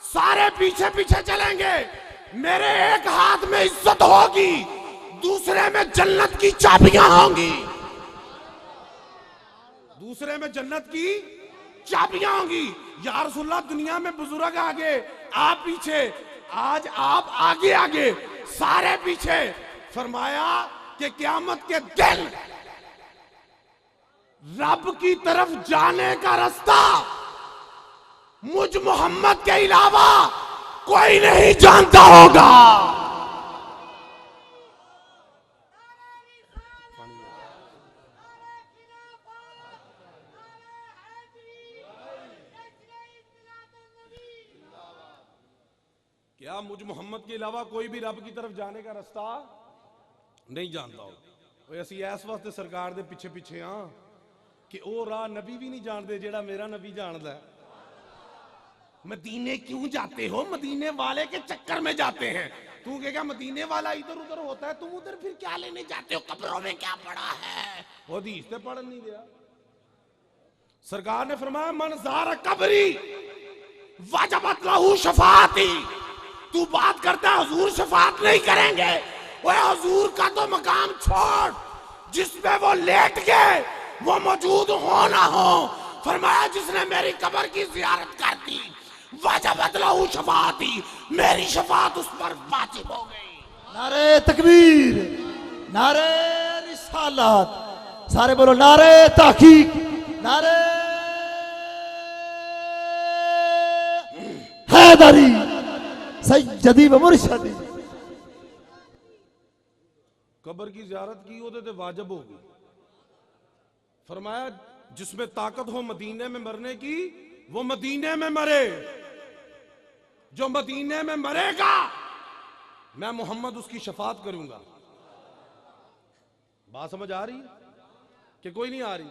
सारे पीछे पीछे चलेंगे। मेरे एक हाथ में इज्जत होगी, दूसरे में जन्नत की चाबियां होंगी, दूसरे में जन्नत की चाबियां होंगी। या रसूलल्लाह, दुनिया में बुजुर्ग आगे आप पीछे, आज आप आगे आगे सारे पीछे। फरमाया कि क़यामत के दिन रब की तरफ जाने का रास्ता मुझ मोहम्मद के अलावा कोई नहीं जानता होगा। क्या मुझ मोहम्मद के अलावा कोई भी रब की तरफ जाने का रास्ता नहीं जानता हो? असी इस वास्ते सरकार दे पिछे पिछे हाँ कि वो राह नबी भी नहीं जानते जेड़ा मेरा नबी जानता है। मदीने क्यों जाते हो? मदीने वाले के चक्कर में जाते हैं। तू कहेगा मदीने वाला इधर उधर होता है, तुम उधर फिर क्या लेने जाते हो? कब्रों में क्या पड़ा है? वो हदीस ते पढ़ नहीं दिया। सरकार ने फरमाया मन ज़ारा कब्री वजबत लहू शफाअती। तू बात करता है हुजूर शफाअत नहीं करेंगे, वो हुजूर का तो मकाम छोड़, जिसमें वो लेट गए वो मौजूद हो ना हो। फरमाया जिसने मेरी कब्र की जियारत कर दी वजबत लहू शफाअती, मेरी शफाअत उस पर वाजिब हो गई। नारे तकबीर, नारे रिसालत, सारे बोलो नारे तहकीक, नारे हैदरी सैयदी व मुर्शदी। कब्र की जियारत की होते थे वाजिब होगी। फरमाया जिसमें ताकत हो मदीने में मरने की वो मदीने में मरे, जो मदीने में मरेगा मैं मोहम्मद उसकी शफात करूंगा। बात समझ आ रही कि कोई नहीं आ रही?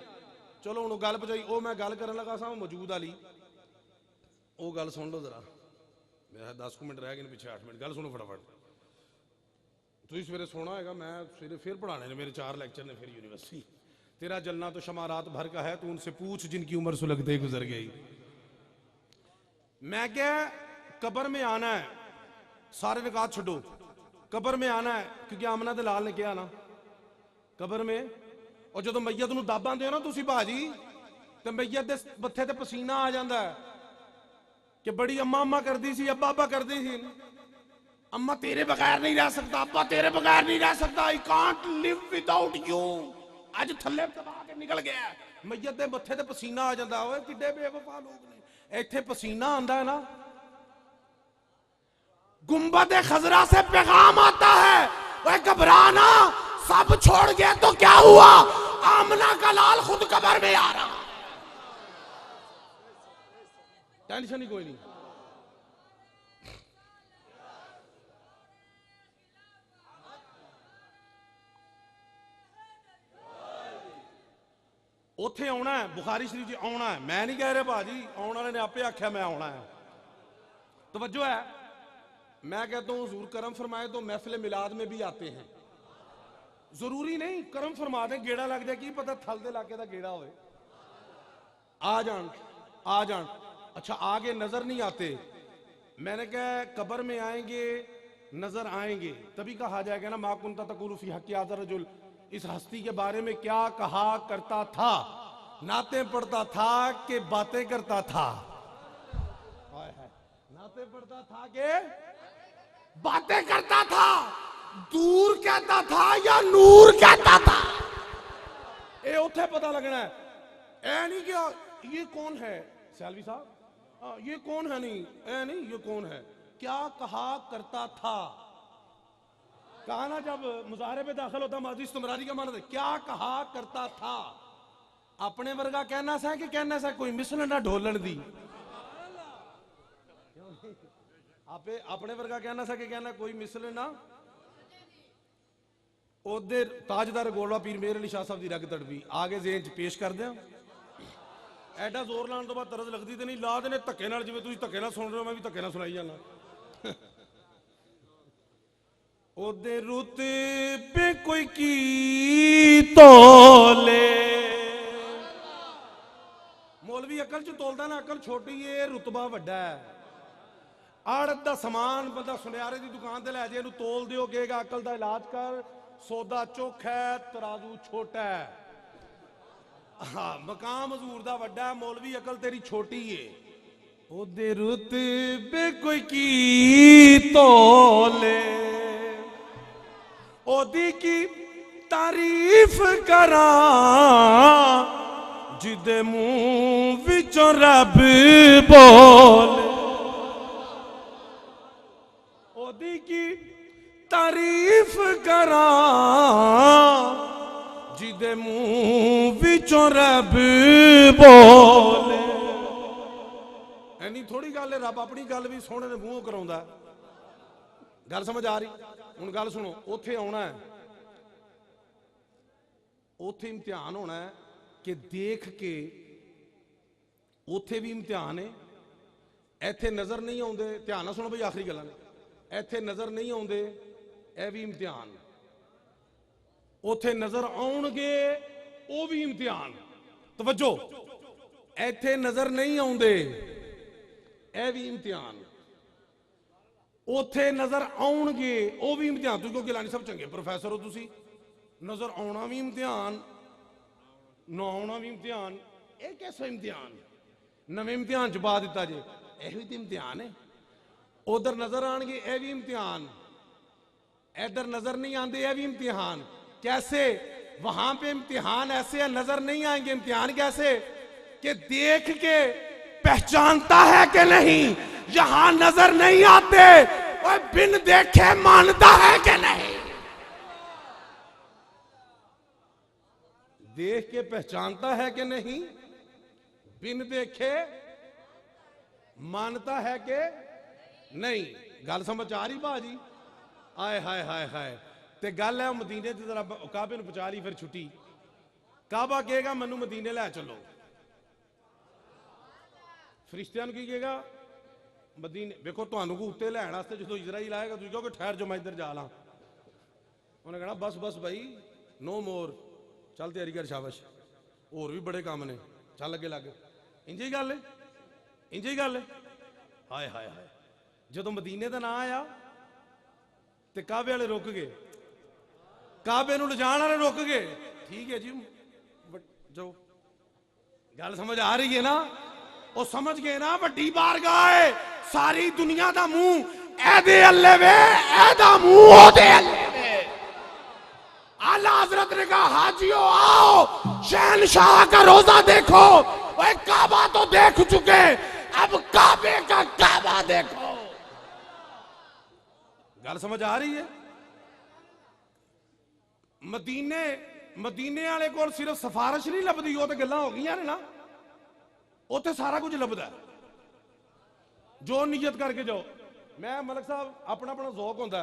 चलो हूँ गल पहुंचाई। वो मैं गल कर लगा सा मौजूद वाली, वो गल सुन लो जरा। मेरा 10 मिनट रह गए, पिछले 8 मिनट। गल सुनो फटाफट। तुम सवेरे सोना है, मैं सवेरे फिर पढ़ाने ने, मेरे 4 लेक्चर ने फिर यूनिवर्सिटी। तेरा जलना तो शमा रात भर का है, तू उनसे पूछ जिनकी उम्र सुलगते ही गुजर गई। मैं क्या कब्र में आना है, सारे निकात छो, कब्र में आना है, क्योंकि आमना दे लाल ने क्या ना कब्र में। और जो मैयत नूं दाबां दे ना तुसी भाजी, तो मैयत दे मत्थे ते पसीना आ जाता है कि बड़ी अम्मा अम्मा करती सी, अब्बा अब्बा करती सी। अम्मा तेरे बगैर नहीं रह सकता, अब्बा तेरे बगैर नहीं रह सकता, I can't live without you. अज थले दबा के निकल गया, मैयत दे मत्थे ते पसीना आ जाता। ओए किड्डे बेवफा लोग ने। इत्थे पसीना आंदा है ना, गुंबद खजरा से पैगाम आता है, ओए घबराना, सब छोड़ गए तो क्या हुआ, आमना का लाल खुद कब्र में आ रहा। टेंशन ही कोई नहीं। उथे आना है, बुखारी शरीफ आना है। मैं नहीं कह रहा भाजी, आने वाले ने आपे आख्या मैं आना है। तवज्जो है, मैं कहता हूं हुजूर करम फरमाए तो महफिल मिलाद में भी आते हैं। जरूरी नहीं करम फरमा दे, गेड़ा लग जाए, की पता थल दे इलाके का गेड़ा होए, आ जान आ जान। अच्छा आगे नजर नहीं आते, मैंने कहा कब्र में आएंगे नजर आएंगे, तभी कहा जाएगा ना माकुंता तकुलु फी हक़्क़ि हाज़ा रजुल, इस हस्ती के बारे में क्या कहा करता था, नातें पढ़ता था कि बातें करता था। नातें पढ़ता था कि बातें करता था, दूर कहता था या नूर कहता था, ये उठे पता लगना है। ऐ नहीं क्या ये कौन है सैलवी साहब, ये कौन है, नहीं ऐ नहीं ये कौन है, क्या कहा करता था। कहा ना जब मुजाहरे पे दाखिल होता माजी इस्तिमरारी का माना था, क्या कहा करता था। अपने वर्गा कहना सा कि कहना सा कोई मिसल ना ढोलन दी, आपे अपने वर्गा कहना सा कि कहना कोई मिसल ना। उधर ताजदार गोलवा पीर मेहर अली शाह साहब की रग तड़पी आगे जेन च पेश कर दें। एडा जोर लाने तो बाद तरस लगती तो नहीं, ला देने धक्के नाल, जिवें तुसीं धक्के नाल सुन रहे हो मैं भी धक्के नाल सुनाई जाना। ओदे रुत पे कोई की तोले, मौलवी अकल च तोलदा ना, अकल छोटी है रुतबा वड्डा है। आड़त दा समान बंदा सुनियारे की दुकान ते लै जे, इहनूं तोल दिओ, कहेगा अकल दा इलाज कर, सौदा चोखा है तराजू छोटा है। हाँ मकाम हजूर दा वड्डा है, मौलवी अकल तेरी छोटी है। ओदे रुतबे कोई की तोले, ओदी की तारीफ करा, जिदे मुंह विचों रब बोले। ओदी की तारीफ करा, जिदे मुंह विचों रब बोले। ऐनी थोड़ी गल है, रब अपनी गल भी सोहणे दे मूंहों कराउंदा। गल समझ आ रही? हुण गल सुनो, उथे आउणा है, उथे इम्तिहान होना है कि देख के, उथे भी इम्तिहान है, इत्थे नजर नहीं आउंदे। ध्यान नाल सुनो भाई, आखिरी गल्लां ने, इत्थे नजर नहीं आउंदे, यह भी इम्तिहान। उथे नजर आउणगे, वो भी इम्तिहान। तवज्जो, इत्थे नजर नहीं आउंदे, यह भी इम्तिहान। उथे नजर आउणगे, वो भी इम्तिहान। तुसीं क्योंकि लानी सब चंगे प्रोफैसर हो, तुसीं नजर आउणा भी इम्तिहान, ना आउणा भी इम्तिहान। ये कैसा इम्तिहान, नवें इम्तिहान च पा दिता जे, यह भी तो इम्तिहान है। उधर नजर आएंगे, यह भी इम्तिहान, इधर नजर नहीं आते, यह भी इम्तिहान। कैसे? वहां पे इम्तिहान ऐसे है, नजर नहीं आएंगे। इम्तिहान कैसे कि देख के पहचानता है कि नहीं, यहां नजर नहीं आते, और बिन देखे मानता है कि नहीं। देख के पहचानता है कि नहीं, बिन देखे मानता है कि नहीं। गल समझ आ रही भाजी? आए हाय हाय हाय ते गल है मदीने च जरा काबे नूं पहुंचा ली फिर छुट्टी काबा कहेगा मैनू मदीने लै चलो फरिश्तियां नूं की कहेगा मदीने देखो तुहानूं को उत्ते लैण वास्ते जो इजराइल आएगा तुसीं कहोगे ठहर जो मैं इधर जा ला उन्हें कहना बस बस भाई नो मोर चल तैयारी कर शाबाश होर भी बड़े काम ने चल अगे लग इंज ही गल है इंज ही गल है हाय हाय हाय जो मदीने का नां आया ते काबे वाले रुक गए काबे नूं लिजाण वाले रुक गए ठीक है जी जो गल समझ आ रही है ना वो समझ गए ना वड्डी बारगाह है सारी दुनिया दा मुंह एदे अल्ले वे एदा मुंह ओदे अल्ले वे आला हजरत ने कहा हाजियो आओ शहनशाह का रोजा देखो ओए काबा तो देख चुके अब काबे का काबा देखो गल समझ आ रही है मदीने मदीने वाले को सिर्फ सिफारिश नहीं लभदी वो तो गल्लां हो गई ने ना उत्थे सारा कुछ लभदा जो नियत करके जाओ मैं मलक साहब अपना अपना ज़ौक होंदा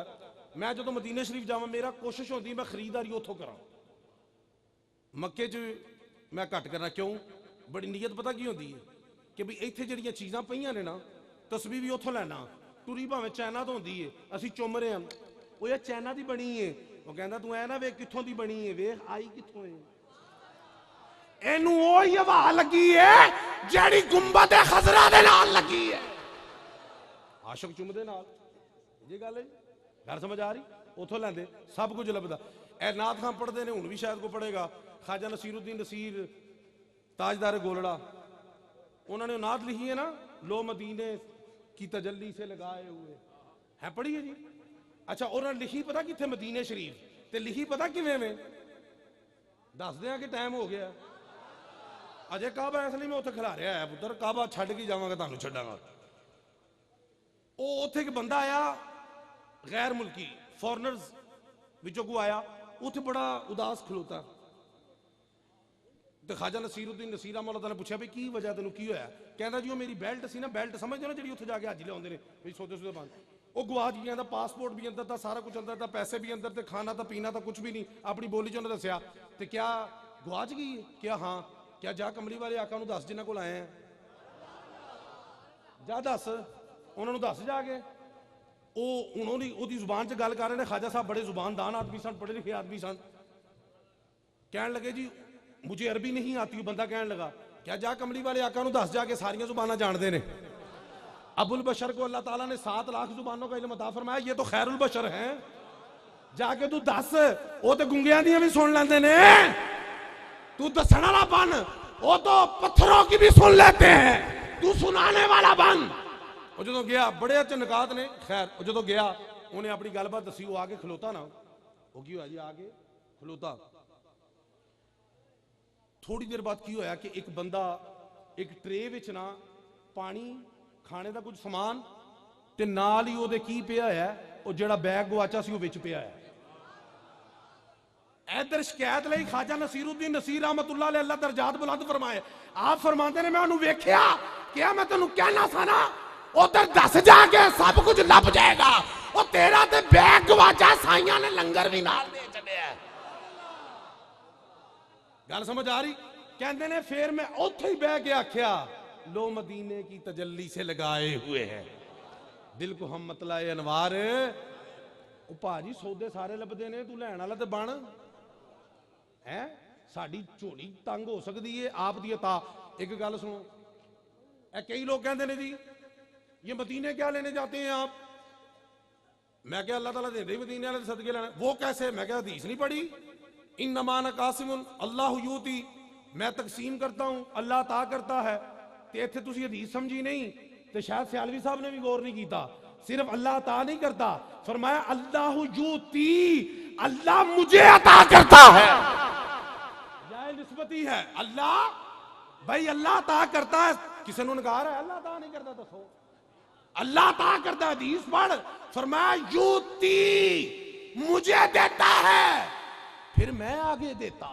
मैं जो मदीने शरीफ जावां मेरा कोशिश होती मैं खरीदारी उथों करा मक्के च मैं घट करना क्यों बड़ी नीयत पता की होती है कि भी इत्थे जिहड़ियां चीज़ां पईयां ने ना तस्वीर भी उथों लैना टुरी भावें चाइना तो होंदी है असीं चुम रहे हैं वो यार चाइना की बनी है वो कहता तू ऐ ना वेख कित्थों दी बनी है वेख आई कित्थों है एनू ओही हवा लगी है जेड़ी गुंबद खजरा दे नाल लगी है आशिक चुमदे नाल ये गल है घर समझ आ रही उथों लैंदे सब कुछ लभदा ए नाथ खां पढ़दे ने हुण भी शायद को पढ़ेगा ख्वाजा नसीरुद्दीन नसीर ताजदार गोलड़ा उन्होंने नात लिखी है ना लो मदीने की तजल्ली से लगाए हुए है पढ़ी है जी अच्छा उन्होंने लिखी पता कित्थे मदीने शरीफ ते लिखी पता किवें में दस दें कि टाइम हो गया अजय काबा इसलिए मैं उत्थे खिला रहा है पुत्र काबा छड्ड के जावांगा तुहानूं छड्डांगा वो उत्थे एक बंदा आया गैर मुल्की फॉरनर्स विचों को आया उत्थे बड़ा उदास खलोता तो ख्वाजा नसीरुद्दीन नसीर अहमद ने पूछा भी की वजह तेन की होया कहता जी वो मेरी बेल्ट सी ना बेल्ट समझते ना जी उत्थे जाके हाजी लियाउंदे ने भी सौदे सूदे बंद वो गवाच गया पासपोर्ट भी अंदर था सारा कुछ अंदर था पैसे भी अंदर थे खाना था पीना था कुछ भी नहीं अपनी बोली च उन्हें दसिया तो क्या गवाच गई है क्या हाँ क्या जा कमली वाले आका नूं दस जिन्हां कोल आए हैं जा दस उन्होंने दस जाके उन्होंने उहदी जुबान च गल कर रहे हैं ख्वाजा साहब बड़े जुबानदान आदमी सन पढ़े लिखे आदमी सन कहन लगे जी मुझे अरबी नहीं आती बंदा कहने लगा क्या जा कमली वाले आका नूं दस जाके सारियां जुबानां जानते ने अबुल बशर को अल्लाह ताला ने 7 लाख जुबानों का इल्म अता फरमाया ये तो खैरुल बशर हैं जाके तू दस वो तो गुंगियां दियां भी सुन लेंदे ने तू दसण वाला बन वो तो पत्थरों की भी सुन लेते हैं तू सुनाने वाला बन वो जो गया बड़े अच्छे निकात ने खैर वो जो गया उन्हें अपनी गलबात दसी वो आके खलोता ना वो की होया जी आके खलोता थोड़ी देर बाद की होया कि एक बंदा एक ट्रे विच ना पानी खाने का कुछ समान ते नाल ही ओदे की पिया है वो जेड़ा बैग गवाचा सी वो विच पिया है इधर शिकायत लई ख्वाजा नसीरुद्दीन नसीर रहमतुल्लाह अलैह अल्लाह दरजात बुलंद फरमाए आप फरमाते ने मैं उन्हें वेख्या क्या मैं तेनू कहना सा ना उधर दस जाके सब कुछ लभ जाएगा वो तेरा ते बैग गवाचा साइयां ने लंगर भी नाल दे छड्या गल समझ आ रही कहते ने फिर मैं उत्थे ही बह के आख्या लो मदीने की तजल्ली से लगाए हुए हैं दिल को हम मतलाए अनवार भाजी सौदे सारे लभदे ने तू लैण वाला ते बन है साडी झोली तंग हो सकती है आप दी अता एक गल सुनो कई लोग कहते ने जी ये मदीने क्या लेने जाते हैं आप मैं क्या अल्लाह ताला दे मदीने वाले सदके लेना वो कैसे मैं क्या हदीस नहीं पढ़ी इन्नमा अना कासिमुन अल्लाह यूती मैं तकसीम करता हूं अल्लाह अता करता है ते इत्थे तुसी हदीस समझी नहीं ते शायद सियालवी साहब ने भी गौर नहीं किया सिर्फ अल्लाह अता नहीं करता फरमाया अल्लाह यूती अल्लाह मुझे अता करता है यह निस्बती है अल्लाह भाई अल्लाह अता करता है किसी ने इनकार है अल्लाह अता नहीं करता दसो अल्लाह अता करता हदीस पढ़ फरमाया यूती मुझे देता है फिर मैं आगे देता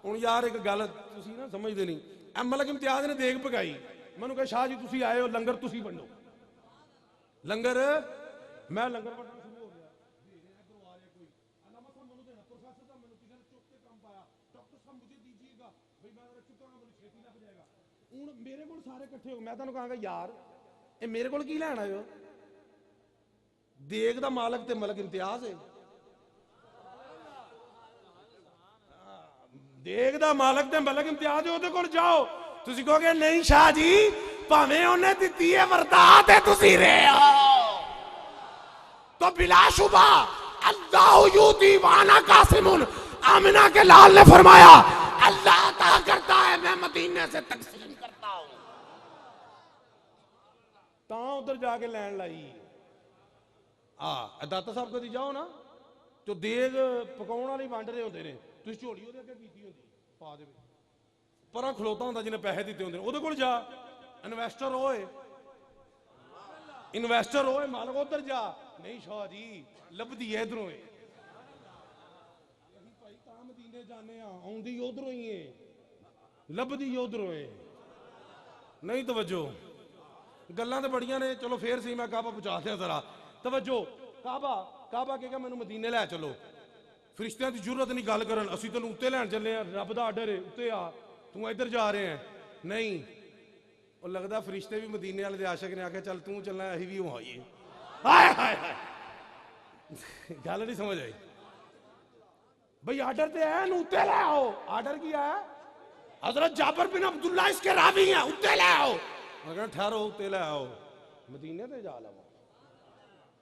हूं यार एक गल तुसी ना समझते नहीं मलक इम्तियाज ने देख पकाई मैनू कहा शाह जी तुसी आए हो लंगर तुसी वंडो लंगर मैं लंगर वंडना शुरू हो गया ਹੁਣ ਮੇਰੇ ਕੋਲ ਸਾਰੇ ਇਕੱਠੇ ਹੋ, ਮੈਂ ਤੁਹਾਨੂੰ ਕਹਾਂਗਾ ਯਾਰ ਇਹ ਮੇਰੇ ਕੋਲ ਕੀ ਲੈਣ ਆਇਓ? ਦੇਗ ਦਾ ਮਾਲਕ ਤੇ ਮਲਕ ਇਮਤਿਆਜ਼ ਹੈ। ਦੇਗ ਦਾ ਮਾਲਕ ਤੇ ਮਲਕ ਇਮਤਿਆਜ਼ ਹੈ, ਉਹਦੇ ਕੋਲ ਜਾਓ। ਤੁਸੀਂ ਕਹੋਗੇ ਨਹੀਂ ਸ਼ਾਹ ਜੀ, ਭਾਵੇਂ ਉਹਨੇ ਦਿੱਤੀ ਹੈ ਵਰਦਾਤ ਹੈ, ਤੁਸੀਂ ਰਹੇ ਹੋ तो बिलाशुबा अल्लाह यूती वाना कासिमुन। आमिना के लाल ने फरमाया अल्लाह अता करता है, मैं मदीने से तकसीम करता हूं। ता उधर जाके लैन लाई दाता साहब कदी जाओ ना, जो देग पकाउण वाली वंड रहे होंदे ने, तुसीं झोली ओहदे अगे कीती होंदी पा देवे, परां खलोता हुंदा जिन्हें पैसे दित्ते होंदे, ओहदे कोल जा। इन्वेस्टर होए, इन्वेस्टर होए, मालक उधर जा। नहीं शाह जी लभदी है इधरों है, भाई तां मदीने जाने आउंदी उधरों ही है, लभदी उधरों है। नहीं तवज्जो, गल्लां ते बड़ियां ने, चलो फिर सी मैं काबा पहुंचा दिया जरा। तवज्जो, काबा काबा कहेगा मैनू मदीने लै चलो, फरिश्तियां की जरूरत नहीं गल करन, असीं तैनूं उत्ते लैण चले हैं, रब दा आर्डर है उत्ते आ, तू इधर जा रहे हैं। नहीं, और लगदा फरिश्ते भी मदीने वाले दे आशिक ने आख्या चल तू चलना, असीं भी हो आईए। हाय हाय हाय, गल नहीं समझ आई भाई, आर्डर ते है उत्ते ले आओ। आर्डर किया है हजरत जाबर बिन अब्दुल्ला इसके रावी हैं, उत्ते ले आओ। मैं ठहरो, उत्ते ले आओ, मदीने ते जा लवा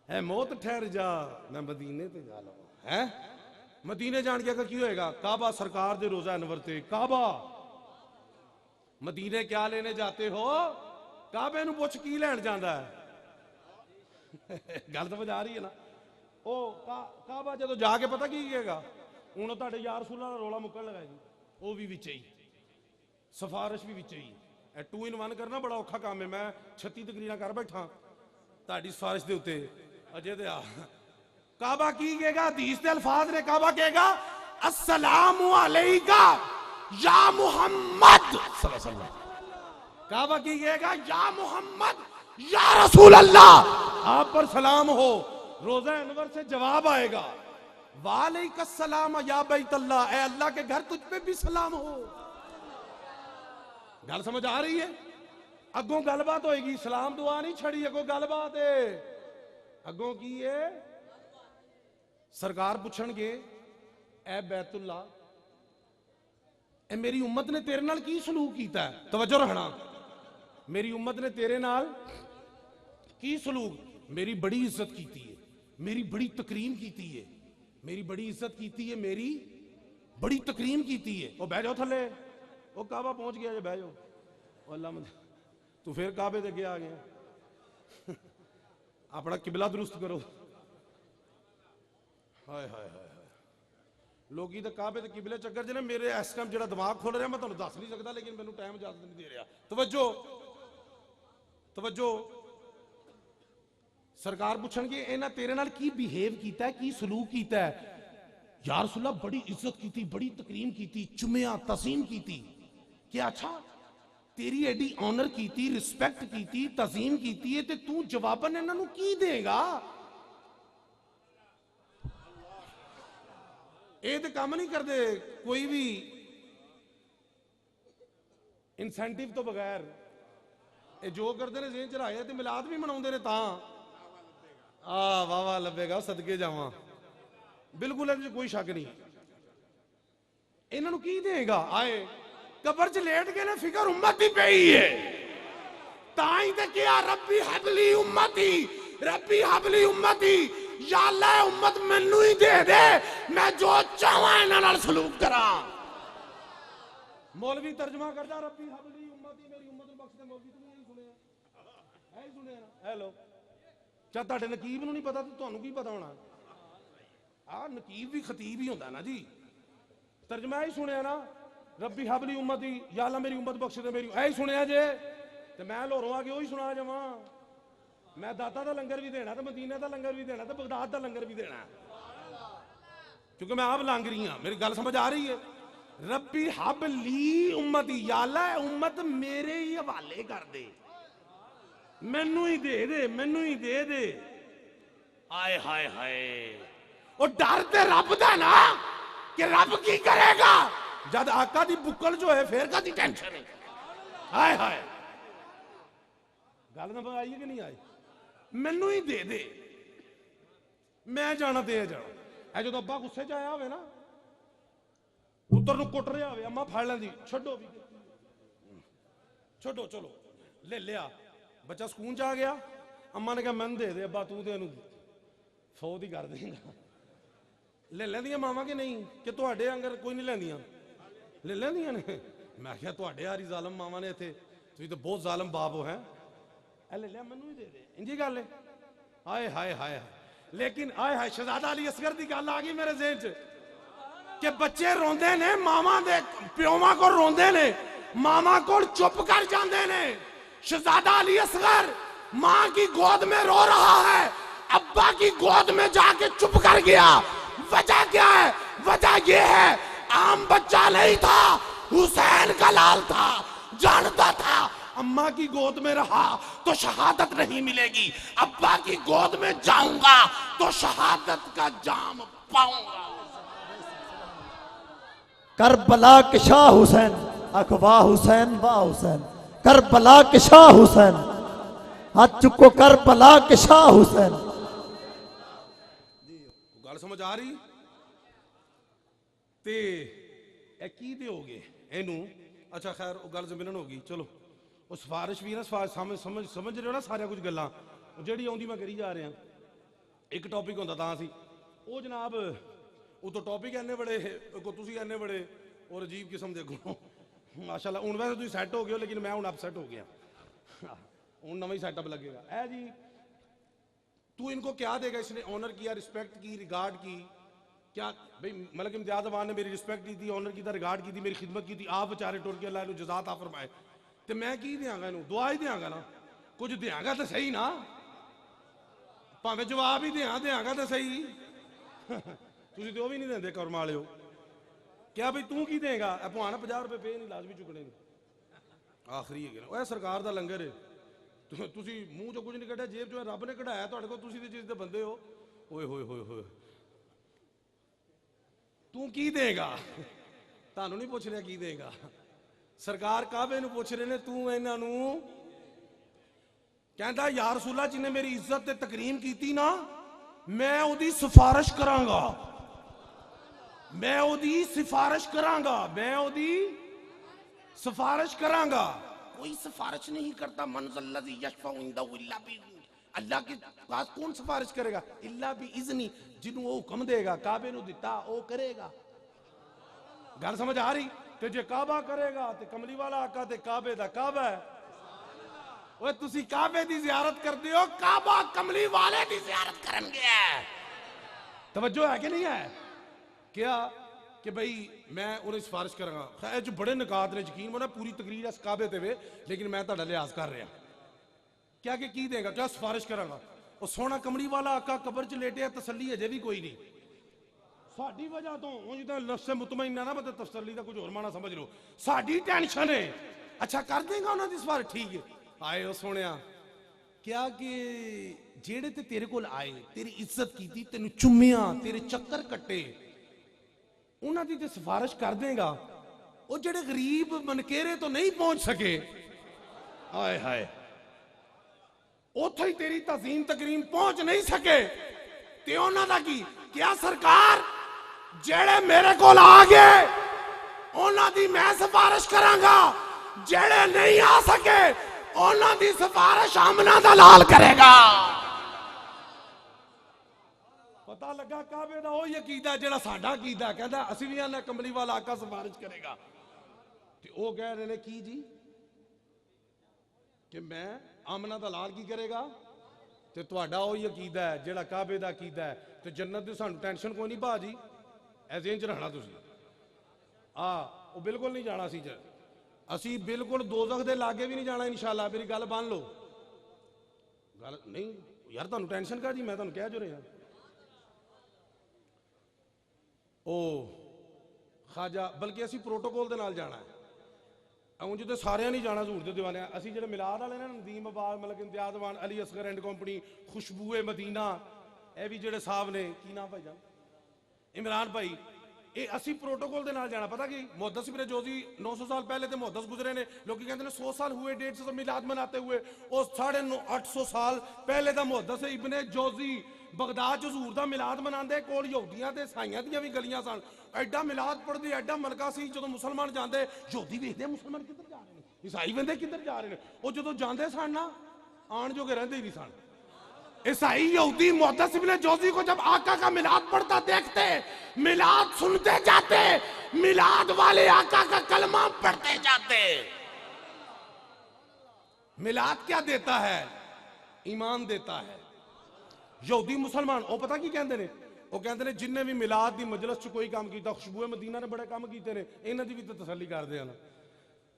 है, मौत ठहर जा, मैं मदीने ते जा लवा है। मदीने जान के की होएगा? काबा सरकार दे रोजा अनवर ते काबा। मदीने क्या लेने जाते हो? काबे नूं पुछ की लैण जांदा है। गल समझ आ रही है ना? ओ काबा जो जाके पता की कहेगा, हूँ तुहाडे यार रसूलां दा रौला मुक्कण लगा जी, वो भी विच ही, सिफारिश भी विच ही। 2 in 1 करना बड़ा औखा काम है। मैं 36 तकरीरां कर बैठा तुहाडी सिफारिश दे उत्ते, अजे ते आ काबा की कहेगा? हदीस दे अल्फाज ने, काबा कहेगा अस्सलामु अलैका या मुहम्मद सल्लल्लाहु अलैहि वसल्लम। काबा की कहेगा? या मुहम्मद या रसूल अल्लाह, आप पर सलाम हो। रोजा अनवर से जवाब आएगा वालेकुम या बैत अल्लाह, ए अल्लाह के घर तुझ पे भी सलाम हो। गल समझ आ रही है? अगों गलबात होएगी, सलाम दुआ नहीं छड़ी, अगों गलबात है। अगों की है? सरकार पुछणगे ए बैतुल्ला, ए मेरी उम्मत ने तेरे नाल की सलूक कीता है? तवज्जो रखना, मेरी उम्मत ने तेरे नाल की सलूक? मेरी बड़ी इज्जत कीती है, मेरी बड़ी तकरीम कीती है, मेरी बड़ी इज्जत कीती है, मेरी बड़ी तकरीम कीती है। ओ बह जाओ थले, ओ काबा पहुंच गया, बह जाओ। अल्लाह तू फिर काबे दे अगे आ गया, अपना किबला दुरुस्त करो। हाय हाय हाय हाय, लोग तो काबे दे किबले चक्कर च ने। मेरे इस टाइम जो दिमाग खोल रहा मैं तुहानूं दस नहीं सकता, लेकिन मैनूं टाइम इजाजत नहीं दे रहा। तवज्जो तवज्जो, सरकार पुछणगे इन्हां तेरे नाल की बिहेव कीता है, की सलूक कीता है? या रसूल अल्लाह बड़ी इज्जत की, बड़ी तकरीम की, चुमिया तसीम की। क्या अच्छा तेरी एडी ऑनर की, रिस्पेक्ट की, तजीम की है, ते तू जवाबन इन्हां नूं की देगा? ये तो काम नहीं करते कोई भी इंसेंटिव तो बगैर। ये जो करते हैं जेन चढ़ाए तो मिलाद भी मनाते हैं, वाह वाह लभेगा, सदके जावा, बिल्कुल कोई शक नहीं। इन्हों की देगा? आए कबर च लेट गए ने, फिक्र उम्मत की पई है, ताई ते क्या रब्बी हबली उम्मती, रब्बी हबली उम्मती, या अल्लाह उम्मत मैनू ही दे दे, मैं जो चाहां इन्हां नाल सलूक करा। मौलवी तर्जमा करदा रब्बी हबली उम्मती, मेरी उम्मत नूं बख्श दे। मौलवी तू नहीं सुनिया? है सुनिया ना? हेलो, चाहे तुहाडे नकीब नूं नहीं पता तो तुहानूं की पता होना? नकीब भी खतीब ही होंदा ना जी, तर्जमा ही सुनिया ना, रब्बी हबली उम्मती, या अल्लाह मेरी उम्मत बख्श दे मेरी, ऐ सुनिया जे। ते मैं लाहौरों आके वही सुना जावां? मैं दाता का लंगर भी देना, तो मदीने का लंगर भी देना, तो बगदाद का लंगर भी देना, क्योंकि मैं आप लांगरी हाँ। मेरी गल समझ आ रही है? रब्बी हबली उम्मती, या अल्लाह उम्मत मेरे ही हवाले कर दे, मैनू ही दे दे, मैनू ही दे दे। आए हाय हाय, वो डर ते रब दा ना कि रब की करेगा, जब आका दी बुक्कल जो है फिर का दी टेंशन है। ਹਾਏ ਹਾਏ ਗੱਲ ਨਾ ਆਈ ਹੈ ਕਿ ਨਹੀਂ ਆਈ ਮੈਨੂੰ ਹੀ ਦੇ ਦੇ ਮੈਂ ਜਾਣਾ ਤੇ ਇਹ ਜਾਣਾ ਇਹ ਜਦੋਂ ਅੱਬਾ ਗੁੱਸੇ 'ਚ ਆਇਆ ਹੋਵੇ ਨਾ ਪੁੱਤਰ ਨੂੰ ਕੁੱਟ ਰਿਹਾ ਹੋਵੇ ਅੰਮਾ ਫੜ ਲੈਂਦੀ ਛੱਡੋ ਵੀ ਛੱਡੋ ਚਲੋ ਲੈ ਲਿਆ ਬੱਚਾ ਸਕੂਲ 'ਚ ਆ ਗਿਆ ਅੰਮਾ ਨੇ ਕਿਹਾ ਮੈਨੂੰ ਦੇ ਦੇ ਅੱਬਾ ਤੂੰ ਤੇ ਇਹਨੂੰ ਫੌਜ ਹੀ ਕਰ ਦੇਂਗਾ ਲੈ ਲੈਂਦੀਆਂ ਮਾਵਾਂ ਕਿ ਨਹੀਂ ਕਿ ਤੁਹਾਡੇ ਅੰਗਰ ਕੋਈ ਨਹੀਂ ਲੈਂਦੀਆਂ ਲੈ ਲੈਂਦੀਆਂ ਨੇ ਮੈਂ ਕਿਹਾ ਤੁਹਾਡੇ ਯਾਰੀ ਜ਼ਾਲਮ ਮਾਵਾਂ ਨੇ ਇੱਥੇ ਤੁਸੀਂ ਤਾਂ ਬਹੁਤ ਜ਼ਾਲਮ ਬਾਪ ਹੋ ਹੈ ਇਹ ਲੈ ਲਿਆ ਮੈਨੂੰ ਹੀ ਦੇ ਦੇ ਇੰਜੀ ਗੱਲ ਹੈ ਹਾਏ ਹਾਏ ਹਾਏ ਲੇਕਿਨ ਆਏ ਹਾਏ ਸ਼ਹਜ਼ਾਦਾ ਅਲੀ ਅਸਗਰ ਦੀ ਗੱਲ ਆ ਗਈ ਮੇਰੇ ਜ਼ਿਹਨ 'ਚ ਕਿ ਬੱਚੇ ਰੋਂਦੇ ਨੇ ਮਾਵਾਂ ਦੇ ਪਿਓਾਂ ਕੋਲ ਰੋਂਦੇ ਨੇ मामा को चुप कर जाते ने शहजादा अली असगर मां की गोद में रो रहा है अब्बा की गोद में जाके चुप कर गया वजह क्या है वजह यह है आम बच्चा नहीं था हुसैन का लाल था जानता था अम्मा की गोद में रहा तो शहादत नहीं मिलेगी अब्बा की गोद में जाऊंगा तो शहादत का जाम पाऊंगा करबला के शाह हुसैन आखो वाह हुसैन करबला के शाह हुसैन हाथ चुको करबला के शाह हुसैन गल समझ आ रही ते ए की दोगे इनू अच्छा खैर वो गल जमीन होगी चलो वो सिफारिश भी ना समझ समझ समझ रहे हो ना सारा कुछ गल्लां ਜਿਹੜੀ ਆਉਂਦੀ मैं करी जा रहा एक टॉपिक ਹੁੰਦਾ ਤਾਂ ਸੀ ਉਹ जनाब ਉਹ तो टॉपिक ਇੰਨੇ बड़े को ਤੁਸੀਂ ਇੰਨੇ बड़े और अजीब किस्म ਦੇ ਗੋ माशाल्लाह हूँ वैसे तुम सैट हो गए हो लेकिन मैं हूँ अपसैट हो गया हूँ नवा ही सैटअप लगेगा है जी तू इनको क्या देगा इसने ऑनर किया रिस्पेक्ट की रिगार्ड की क्या भाई मलिक इम्तियाज अमान ने मेरी रिस्पेक्ट की थी ऑनर की रिगार्ड की थी मेरी खिदमत की थी आप बेचारे टुर के अल्लाह जज़ात आ फरमाए तो मैं की देंगा इनू दुआ ही देंगा ना कुछ देंगा तो सही ना भावें जवाब ही देंगा तो सही तुम तो भी नहीं देंगे कर्म वाले हो क्या भाई तू की देगा भाना 50 रुपए पे नहीं लाजमी चुकने आखिरी है सरकार का लंगर है तुम मूँह चो कुछ नहीं कढ़िया जेब चो रब ने कढ़ाया तो तुम चीज के बंदे हो ओए होए होए होए तू की देगा थानू नहीं पूछ रहा की देगा सरकार काबे नू पूछ रहे ने तू इन्हों कहता यार रसूला जिन्हें मेरी इज्जत ते तकरीम की ना मैं उदी सिफारिश करांगा मैं उदी सिफारिश करांगा मैं उदी सिफारिश करांगा कोई सिफारिश नहीं करता मनज़ल्लज़ी यशफ़अउ इंदहु इल्ला बिइज़्निही अल्लाह के पास कौन सिफारिश करेगा इल्ला बिइज़्निही जिन्हों वो हुक्म देगा काबे नू दिता वो करेगा गल समझ आ रही ते जे काबा करेगा ते कमली वाला आका ते काबे दा काबा है ओए तुसी काबे दी ज़ियारत करदे हो काबा कमली वाले दी ज़ियारत करन गया है तवज्जो है कि नहीं है क्या कि भाई मैं उन्हें सिफारिश करांगा खैर जो बड़े निकात ने यकीन होना पूरी तकरीर इस काबे ते वे लेकिन मैं तुहाडा लिहाज कर रहा क्या कि की देगा क्या सिफारिश करांगा वो सोना कमड़ी वाला आका कबर च लेटे तसल्ली अजे भी कोई नहीं साडी वजह तो जिदा नफ्स मुतमइन्ना ना मतलब तसल्ली का कुछ और माना समझ लो साडी टेंशन है अच्छा कर देगा उन्होंने सिफारिश ठीक है आए वो सोनिया क्या कि जेड़े ते तेरे कोल आए तेरी इज्जत की तेन चुम्मिया तेरे चक्कर कट्टे उन्होंने जो सिफारिश कर देगा वो जेड़े गरीब मनकेरे तो नहीं पहुंच सके हाय हाय उथे ही तेरी तज़ीम तकरीम पहुंच नहीं सके ते उन्हां दा की क्या सरकार जेड़े मेरे कोल आ गए उन्हां दी मैं सिफारिश करांगा जेड़े नहीं आ सके उन्हां दी सिफारिश आमना दा लाल करेगा पता लगा काबे दा वो अकीदा जेड़ा साडा अकीदा कहंदा असीं भी आना कमली वाला आका सिफारिश करेगा ते ओ कह रहे ने की जी कि मैं आमना दा लाल की करेगा ते तुहाडा वो अकीदा है जेड़ा काबे दा अकीदा है ते जन्नत दी सानू टेंशन कोई नहीं भाजी ऐ ज़हन च रखना तुसीं वो बिल्कुल नहीं जाना असी बिल्कुल दोज़ख दे लागे भी नहीं जाना इंशाअल्लाह मेरी गल बन लो गल नहीं यार तुहानू टेंशन का जी मैं तुहानू कह जो रहा ओ खाजा बल्कि असी प्रोटोकॉल दे नाल जाना है उंज तो सारे नहीं जाना हजूर दे दीवाने असी जो मिलाद वाले ना नदीम आबाद मलिक इम्तियाज अमान अली असगर एंड कंपनी खुशबूए मदीना ये भी जेडे साहब ने की नाम भाई जान इमरान भाई ਇਹ ਅਸੀਂ ਪ੍ਰੋਟੋਕੋਲ ਦੇ ਨਾਲ ਜਾਣਾ। ਪਤਾ ਕੀ ਮੁਹੱਦਸ ਇਬਨ ਜੋਜ਼ੀ 900 ਸਾਲ ਪਹਿਲੇ ਤੇ ਮੁਹੱਦਸ ਗੁਜ਼ਰੇ ਨੇ। ਲੋਕੀ ਕਹਿੰਦੇ ਨੇ 100 ਸਾਲ हुए 150 मिलाद मनाते हुए। ਉਹ 850 ਸਾਲ ਪਹਿਲੇ ਦਾ ਮੁਹੱਦਸ ਇਬਨ ਜੋਜ਼ੀ ਬਗਦਾਦ ਚ ਹਜ਼ੂਰ ਦਾ ਮਿਲਾਦ ਮਨਾਉਂਦੇ। ਕੋਲ ਯਹੂਦੀਆਂ ਤੇ ਈਸਾਈਆਂ ਦੀਆਂ ਵੀ ਗਲੀਆਂ ਸਨ। ਐਡਾ ਮਿਲਾਦ ਪੜ੍ਹਦੇ, ਐਡਾ ਮਲਕਾ ਸੀ। ਜਦੋਂ ਮੁਸਲਮਾਨ ਜਾਂਦੇ, ਯਹੂਦੀ ਵੇਖਦੇ ਮੁਸਲਮਾਨ ਕਿੱਧਰ ਜਾ ਰਹੇ ਨੇ, ਈਸਾਈ ਵੇਖਦੇ ਕਿੱਧਰ ਜਾ ਰਹੇ ਨੇ। ਉਹ ਜਦੋਂ ਜਾਂਦੇ ਸਨ ਨਾ, ਆਣ ਜੋਗੇ ਰਹਿੰਦੇ ਹੀ ਨਹੀਂ सन। ईसाई यहूदी मुहद्दिस इब्न जौजी को जब आका का मिलाद पढ़ता देखते, मिलाद सुनते जाते, मिलाद वाले आका का कलमा पढ़ते जाते। मिलाद क्या देता है? ईमान देता है। यहूदी मुसलमान वो पता की कहते ने, वो कहते ने जिन्हें भी मिलाद की मजलिस च कोई काम किया, खुशबू मदीना ने बड़े काम किए ने, इन्हां दी भी तो तसल्ली करते हैं।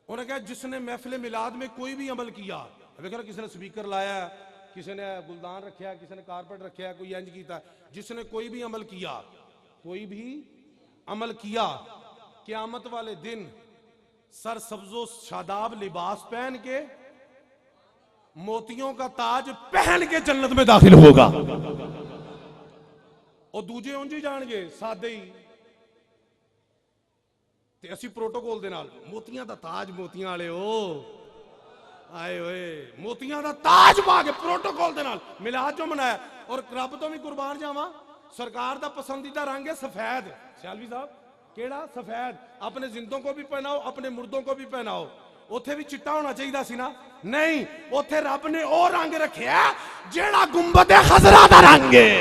उन्हें कहा जिसने महफिल मिलाद में कोई भी अमल किया, देखो किसी ने स्पीकर लाया, किसी ने गुलदान रखा, किसी ने कारपेट रखा, कोई इंज किया, जिसने कोई भी अमल किया, कोई भी अमल किया, क़यामत वाले दिन सर सब्जो शादाब लिबास पहन के, मोतियों का ताज पहन के जन्नत में दाखिल होगा। और दूजे उंज ही जाएंगे सादे ही ते असी प्रोटोकॉल दे नाल मोतियां दा ताज, मोतियां वाले ओ आए ओए मोतियां दा ताज पा के प्रोटोकॉल दे नाल मिलाद जो मनाया। और रब तो भी कुर्बान जावा, सरकार दा पसंदीदा रंग है सफेद। सियालवी साहब केड़ा सफेद? अपने जिंदों को भी पहनाओ, अपने मुर्दों को भी पहनाओ। उथे भी चिट्टा होना चाहिए सी ना? नहीं, उथे रब ने ओ रंग रखिया जेड़ा गुंबद खजरा दा रंग है,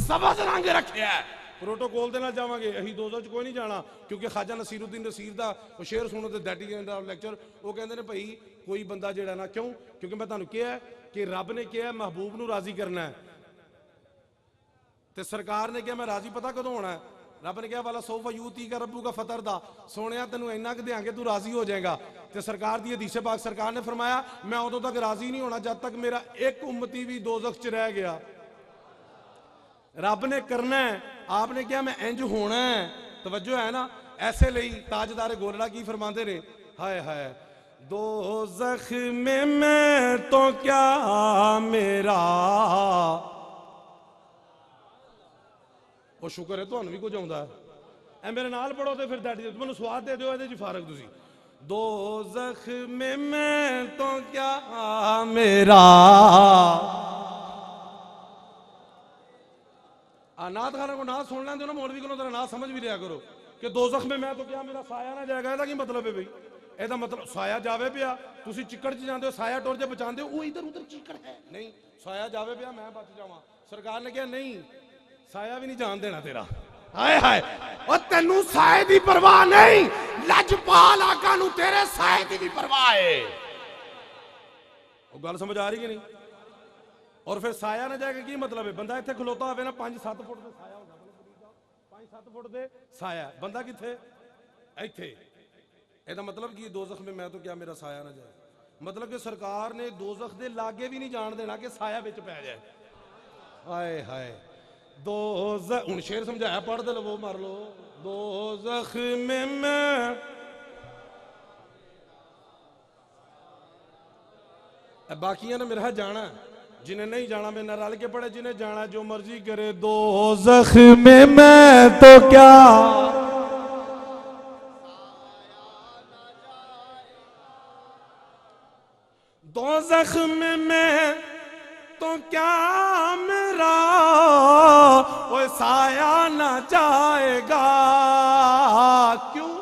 सबज रंग रखिया। प्रोटोकॉल दे नाल जावांगे, अही दोज़ख च कोई नहीं जाना। क्योंकि खाजा नसीरुद्दीन नसीर दा शेर सुनो ते दैट इज लेक्चर। वो कहते ने भाई कोई बंदा जेड़ा ना, क्यों? क्योंकि मैं तुहानू कहा कि रब ने कहा महबूब नू राजी करना है, ते सरकार ने कहा मैं राजी पता कदों होना है। रब ने कहा वाला सोफा यूती का रब्बू का फतर दा, सोने तेन इन्ना कि देंगे तू राजी हो जाएगा। तो सरकार दी हदीस पाक सरकार ने फरमाया मैं उदों तक राजी नहीं होना जब तक मेरा एक उम्मती भी दोज़ख च रह गया। रब ने करना है, आपने क्या मैं इंज होना है। तवज्जो है ना? ऐसे ਲਈ ताजदार गोरला की फरमाते ने, हाय हाय दोज़ख में मैं तो क्या मेरा। ਉਹ ਸ਼ੁਕਰ ਹੈ ਤੁਹਾਨੂੰ ਵੀ ਕੁਝ ਆਉਂਦਾ ਐ। ਮੇਰੇ ਨਾਲ ਪੜੋ ਤੇ ਫਿਰ दैट ਮੈਨੂੰ ਸਵਾਦ ਦੇ ਦਿਓ ਇਹਦੇ ਚ ਫਾਰਕ ਤੁਸੀਂ। दोज़ख में मैं तो क्या मेरा। नात खाना को नात सुन लेंदे हो ना मौलवी को तेरा नात समझ भी लिया करो कि दोज़ख में मैं तो क्या मेरा साया ना जाएगा। ਇਹਦਾ ਕੀ मतलब है भाई? ਇਹਦਾ मतलब साया जावे पिया, ਤੁਸੀਂ चिक्कड़ च ਜਾਂਦੇ हो, साया टुर जे बचाते हो, वो इधर उधर चिक्कड़ है नहीं, साया जावे पिया मैं बच जावां। सरकार ने कहा नहीं, साया भी नहीं जान देना तेरा। हाय हाय और तेनू साए दी परवाह नहीं, लजपाल आका नू तेरे साए दी भी परवाह है। वो गल समझ आ रही कि नहीं? और फिर साया ना जाएगा की मतलब है? बंदा इत्थे खलोता होवे ना 5-7 फुट दे साया होगा, 5-7 फुट दे साया, बंदा किथे इत्थे। ਇਹਦਾ मतलब की दोज़ख में मैं तो क्या मेरा साया ना जाए, मतलब कि सरकार ने दोज़ख दे लागे भी नहीं जान देना कि साया विच पै जाए। हाय हाय दोज़ख हुण शेर समझाया, पढ़ दे लो मार लो। दोज़ख में मैं बाकियां ने मेरा जाना, जिन्हें नहीं जाना मेरे नाल रल के पढ़े, जिन्हें जाना जो मर्जी करे। दोज़ख में मैं तो क्या दोज़ख में मैं तो क्या मेरा वो साया न जाएगा। क्यों?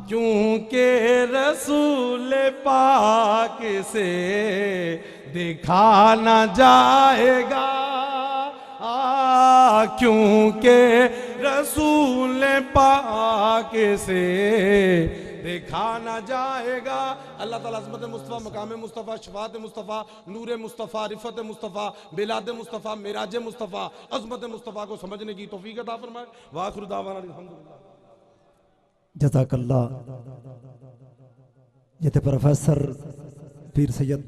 क्योंकि रसूल पाक से देखा न जाएगा। क्योंकि रसूल पाक से देखा ना जाएगा। अल्लाह ताला अज़मत मुस्तफ़ा, मकाम मुस्तफ़ा, शफ़ाअत मुस्तफ़ा, नूर मुस्तफ़ा, रिफ़त मुस्तफ़ा, बिलाद मुस्तफ़ा, मिराज मुस्तफ़ा, अज़मत मुस्तफ़ा को समझने की तौफ़ीक़ अता फरमाए। व आखिरु दावाना अल्हम्दुलिल्लाह। जज़ाकल्लाह। ये थे प्रोफेसर पीर सैयद